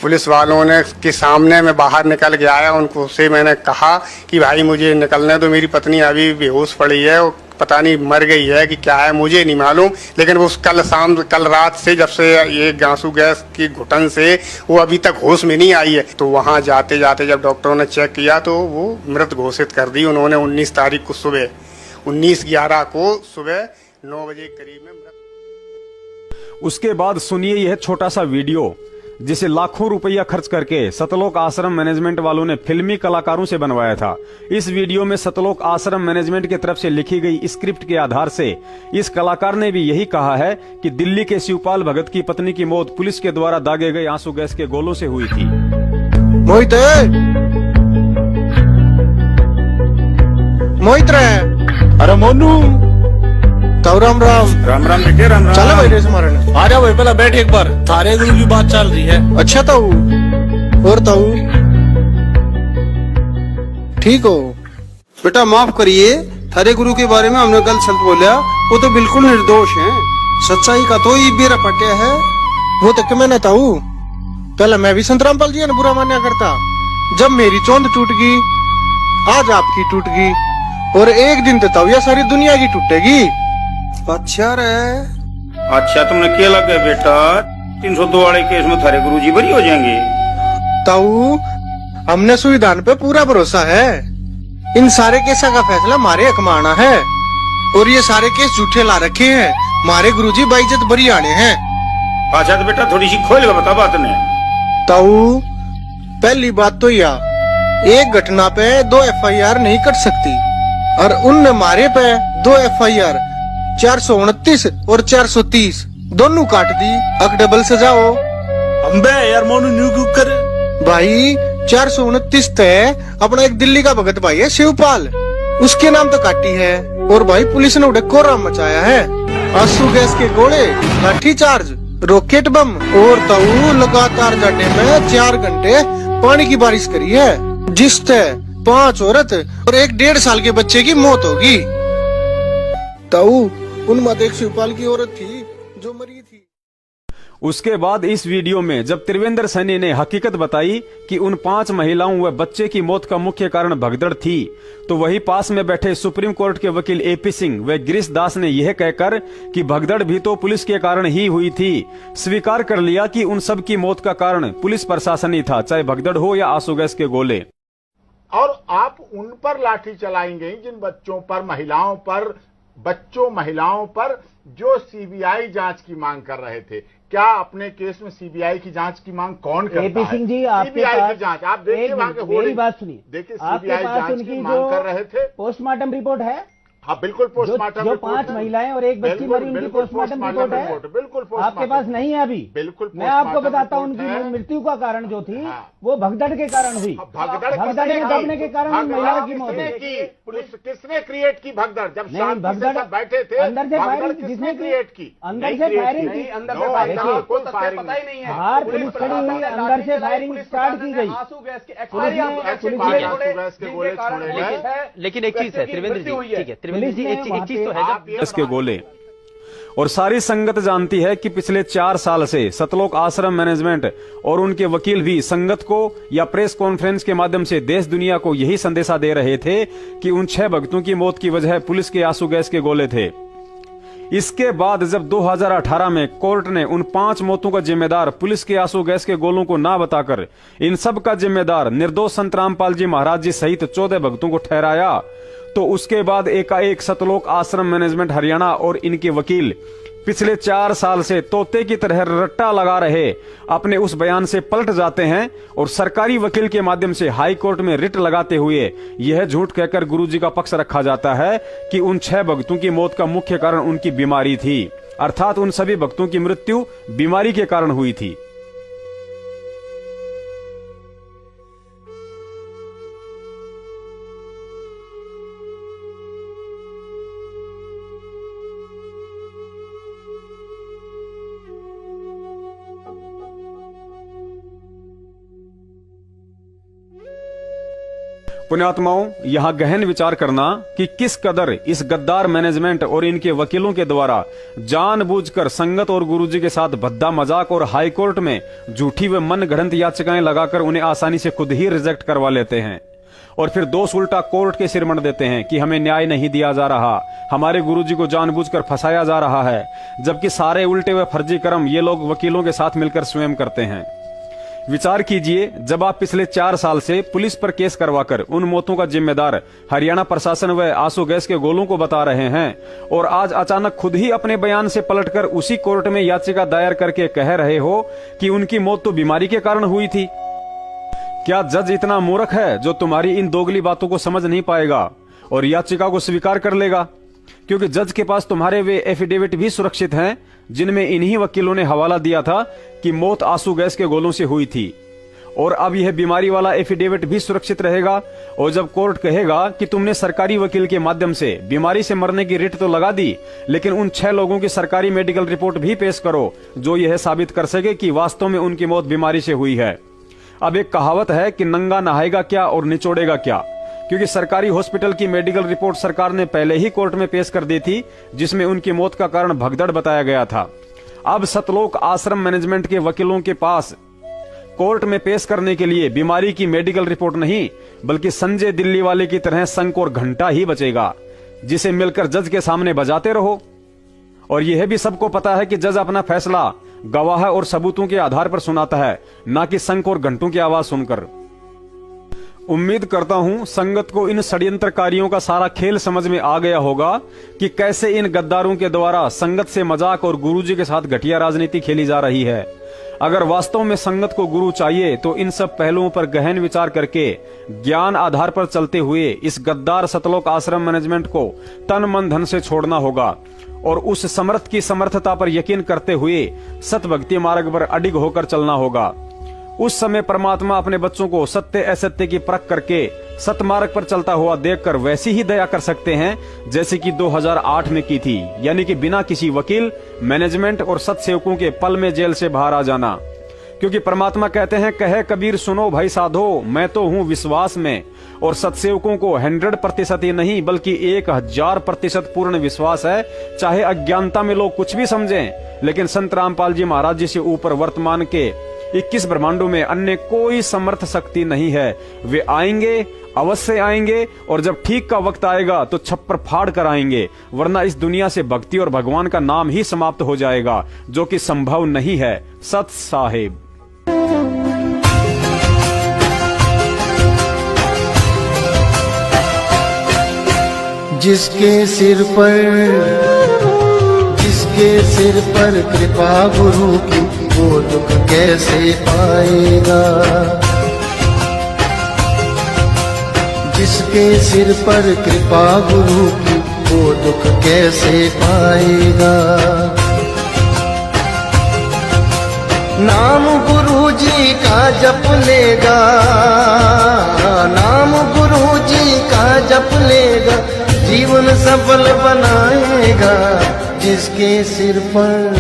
पुलिस वालों ने के सामने मैं बाहर निकल के आया। उनको से मैंने कहा कि भाई मुझे निकलने दो, मेरी पत्नी अभी बेहोश पड़ी है, पता नहीं मर गई है कि क्या है, मुझे नहीं मालूम। लेकिन वो कल रात से जब से ये आंसू गैस की घुटन से वो अभी तक होश में नहीं आई है। तो वहाँ जाते जाते जब डॉक्टरों ने चेक किया तो वो मृत घोषित कर दी उन्होंने। 19 तारीख को सुबह 19/11 को सुबह 9 बजे करीब में मृत। उसके बाद सुनिए यह छोटा सा वीडियो जिसे लाखों रुपया खर्च करके सतलोक आश्रम मैनेजमेंट वालों ने फिल्मी कलाकारों से बनवाया था। इस वीडियो में सतलोक आश्रम मैनेजमेंट की तरफ से लिखी गई स्क्रिप्ट के आधार से इस कलाकार ने भी यही कहा है कि दिल्ली के शिवपाल भगत की पत्नी की मौत पुलिस के द्वारा दागे गए आंसू गैस के गोलों से हुई थी। मोहित अरे मोनू तो राम बेटे राम चलो भाई रेस मारने आ जाओ भाई, पहले बैठ एक बार, थारे गुरु की बात चल रही है। अच्छा ताऊ और ताऊ ठीक हो बेटा, माफ करिए, थारे गुरु के बारे में हमने गलत शब्द बोला, वो तो बिल्कुल निर्दोष हैं। सच्चाई का तो ये बेरा पटिया है। वो तो मैं ना ताऊ, पहले मैं भी संत रामपाल जी ने बुरा मान्या करता। जब मेरी चौंध टूट गई, आज आपकी टूट गई, और एक दिन तो ताऊ ये सारी दुनिया की टूटेगी। अच्छा रे, अच्छा तुमने क्या लगे बेटा, 302 वाले केस में थारे गुरुजी बरी हो जाएंगे। ताऊ हमने संविधान पे पूरा भरोसा है, इन सारे केसा का फैसला हमारे हक में आना है, और ये सारे केस झूठे ला रखे हैं, हमारे गुरुजी बाइज्जत बरी आने हैं। अच्छा तो बेटा थोड़ी सी खोल के बता बात ने। ताऊ पहली बात तो यह, एक घटना पे 2 FIR नहीं कट सकती, और उनने मारे पे 2 FIR 429 और 430 दोनों काट दी। अक डबल सजाओ अम्बे यार मोनू न्यू क्यों कर भाई। 429 तय अपना एक दिल्ली का भगत भाई है शिवपाल, उसके नाम तो काटी है, और भाई पुलिस ने उड़े कोहराम मचाया है। आंसू गैस के गोले, लाठी चार्ज, रॉकेट बम, और ताऊ लगातार जाने में 4 घंटे पानी की बारिश करी है, जिससे 5 औरत और एक 1.5 साल के बच्चे की मौत होगी। ताऊ उनमें एक शिवपाल की औरत थी जो मरी थी। उसके बाद इस वीडियो में जब त्रिवेंद्र सैनी ने हकीकत बताई कि उन 5 महिलाओं व बच्चे की मौत का मुख्य कारण भगदड़ थी, तो वही पास में बैठे सुप्रीम कोर्ट के वकील AP सिंह व गिरीश दास ने यह कहकर कि भगदड़ भी तो पुलिस के कारण ही हुई थी, स्वीकार कर लिया कि उन सब की मौत का कारण पुलिस प्रशासन ही था, चाहे भगदड़ हो या आंसू गैस के गोले। और आप उन पर लाठी चलाएंगे जिन बच्चों पर, महिलाओं पर जो सीबीआई जांच की मांग कर रहे थे। क्या अपने केस में सीबीआई की जांच की मांग कौन करता है? AP सिंह जी, सीबीआई की जांच आप देखिए, वहां के मेरी बात सुनिए, देखिए सीबीआई जांच की मांग कर रहे थे। पोस्टमार्टम रिपोर्ट है। हाँ बिल्कुल पोस्टमार्टम जो 5 महिलाएं और एक बच्ची मरी, उनकी पोस्टमार्टम रिपोर्ट है। बिल्कुल आपके पास नहीं है अभी। बिल्कुल मैं आपको बताता हूँ, उनकी मृत्यु का कारण जो थी वो भगदड़ के कारण हुई। भगदड़ में दबने के कारण महिलाओं की मौत हुई। पुलिस किसने क्रिएट की भगदड़? जब भगदड़ बैठे थे अंदर से फायरिंग किसने क्रिएट की? अंदर से फायरिंग की, अंदर से फायरिंग पता ही नहीं है। बाहर पुलिस खड़ी हुई, अंदर से फायरिंग स्टार्ट की गई। लेकिन एक चीज है त्रिवेंद्र जी, ठीक है त्रिवेंद्र जी, एक चीज तो है इसके गोले। और सारी संगत जानती है कि पिछले 4 साल से सतलोक आश्रम मैनेजमेंट और उनके वकील भी संगत को या प्रेस कॉन्फ्रेंस के माध्यम से देश दुनिया को यही संदेशा दे रहे थे कि उन 6 भक्तों की मौत की वजह पुलिस के आंसू गैस के गोले थे। इसके बाद जब 2018 में कोर्ट ने उन 5 मौतों का जिम्मेदार पुलिस के आंसू गैस के गोलों को ना बताकर इन सब का जिम्मेदार निर्दोष संत रामपाल जी महाराज जी सहित 14 भक्तों को ठहराया, तो उसके बाद एकाएक सतलोक आश्रम मैनेजमेंट हरियाणा और इनके वकील पिछले 4 साल से तोते की तरह रट्टा लगा रहे अपने उस बयान से पलट जाते हैं और सरकारी वकील के माध्यम से हाई कोर्ट में रिट लगाते हुए यह झूठ कहकर गुरुजी का पक्ष रखा जाता है कि उन 6 भक्तों की मौत का मुख्य कारण उनकी बीमारी थी, अर्थात उन सभी भक्तों की मृत्यु बीमारी के कारण हुई थी। पुण्यात्माओं, यहां गहन विचार करना कि किस कदर इस गद्दार मैनेजमेंट और इनके वकीलों के द्वारा जानबूझकर संगत और गुरुजी के साथ भद्दा मजाक और हाई कोर्ट में झूठी व मनगढ़ंत याचिकाएं लगाकर उन्हें आसानी से खुद ही रिजेक्ट करवा लेते हैं और फिर दोष उल्टा कोर्ट के सिर मढ़ देते हैं कि हमें न्याय नहीं दिया जा रहा, हमारे गुरुजी को जानबूझकर फंसाया जा रहा है, जबकि सारे उल्टे व फर्जी कर्म ये लोग वकीलों के साथ मिलकर स्वयं करते हैं। विचार कीजिए, जब आप पिछले 4 साल से पुलिस पर केस करवाकर उन मौतों का जिम्मेदार हरियाणा प्रशासन व आंसू गैस के गोलों को बता रहे हैं और आज अचानक खुद ही अपने बयान से पलटकर उसी कोर्ट में याचिका दायर करके कह रहे हो कि उनकी मौत तो बीमारी के कारण हुई थी। क्या जज इतना मूर्ख है जो तुम्हारी इन दोगली बातों को समझ नहीं पाएगा और याचिका को स्वीकार कर लेगा? क्योंकि जज के पास तुम्हारे वे एफिडेविट भी सुरक्षित हैं जिनमें इन्हीं वकीलों ने हवाला दिया था कि मौत आंसू गैस के गोलों से हुई थी, और अब यह बीमारी वाला एफिडेविट भी सुरक्षित रहेगा। और जब कोर्ट कहेगा कि तुमने सरकारी वकील के माध्यम से बीमारी से मरने की रिट तो लगा दी, लेकिन उन 6 लोगों की सरकारी मेडिकल रिपोर्ट भी पेश करो जो यह साबित कर सके कि वास्तव में उनकी मौत बीमारी से हुई है। अब एक कहावत है कि नंगा नहाएगा क्या और निचोड़ेगा क्या, क्योंकि सरकारी हॉस्पिटल की मेडिकल रिपोर्ट सरकार ने पहले ही कोर्ट में पेश कर दी थी जिसमें उनकी मौत का कारण भगदड़ बताया गया था। अब सतलोक आश्रम मैनेजमेंट के वकीलों के पास कोर्ट में पेश करने के लिए बीमारी की मेडिकल रिपोर्ट नहीं बल्कि संजय दिल्ली वाले की तरह शंख और घंटा ही बचेगा जिसे मिलकर जज के सामने बजाते रहो। और यह भी सबको पता है कि जज अपना फैसला गवाह और सबूतों के आधार पर सुनाता है, ना कि शंख और घंटों की आवाज सुनकर। उम्मीद करता हूं संगत को इन षड्यंत्रकारियों का सारा खेल समझ में आ गया होगा कि कैसे इन गद्दारों के द्वारा संगत से मजाक और गुरुजी के साथ घटिया राजनीति खेली जा रही है। अगर वास्तव में संगत को गुरु चाहिए तो इन सब पहलुओं पर गहन विचार करके ज्ञान आधार पर चलते हुए इस गद्दार सतलोक आश्रम मैनेजमेंट को तन मन धन से छोड़ना होगा और उस समर्थ की समर्थता पर यकीन करते हुए सतभक्ति मार्ग पर अडिग होकर चलना होगा। उस समय परमात्मा अपने बच्चों को सत्य असत्य की परख करके सतमार्ग पर चलता हुआ देखकर वैसी ही दया कर सकते हैं जैसे कि 2008 में की थी, यानी कि बिना किसी वकील, मैनेजमेंट और सत्सेवकों के पल में जेल से बाहर आ जाना। क्योंकि परमात्मा कहते हैं, कहे कबीर सुनो भाई साधो, मैं तो हूँ विश्वास में। और सत्सेवकों को 100% ही नहीं बल्कि 1000% पूर्ण विश्वास है, चाहे अज्ञानता में लोग कुछ भी समझें। लेकिन संत रामपाल जी महाराज जी से ऊपर वर्तमान के 21 ब्रह्मांडों में अन्य कोई समर्थ शक्ति नहीं है। वे आएंगे, अवश्य आएंगे, और जब ठीक का वक्त आएगा तो छप्पर फाड़ कर आएंगे, वरना इस दुनिया से भक्ति और भगवान का नाम ही समाप्त हो जाएगा, जो कि संभव नहीं है। सत साहिब। जिसके सिर पर कृपा गुरु की, वो दुख कैसे पाएगा। जिसके सिर पर कृपा गुरु की, वो दुख कैसे पाएगा। नाम गुरु जी का जप लेगा, नाम गुरु जी का जप लेगा, जीवन सफल बनाएगा। जिसके सिर पर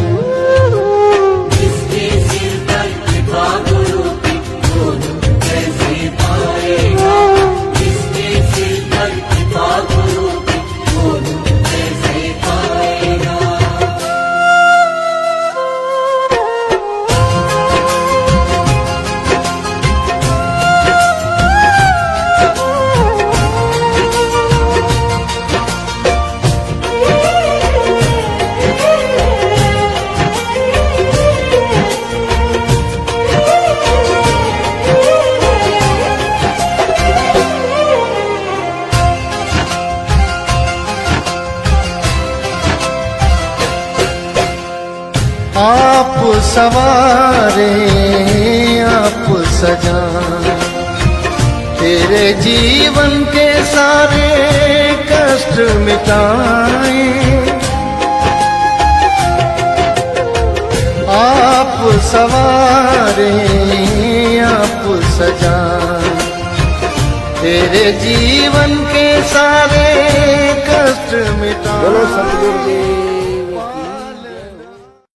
कृपा गुरु की, वो दुख कैसे पाएगा। जिसके सिर पर कृपा गुरु की, वो दुख कैसे पाएगा। आप सवारे आप सजाए, तेरे जीवन के सारे कष्ट मिटाए। आप सवारे आप सजाए, तेरे जीवन के सारे कष्ट मिटाए। बोलो सतगुरु जी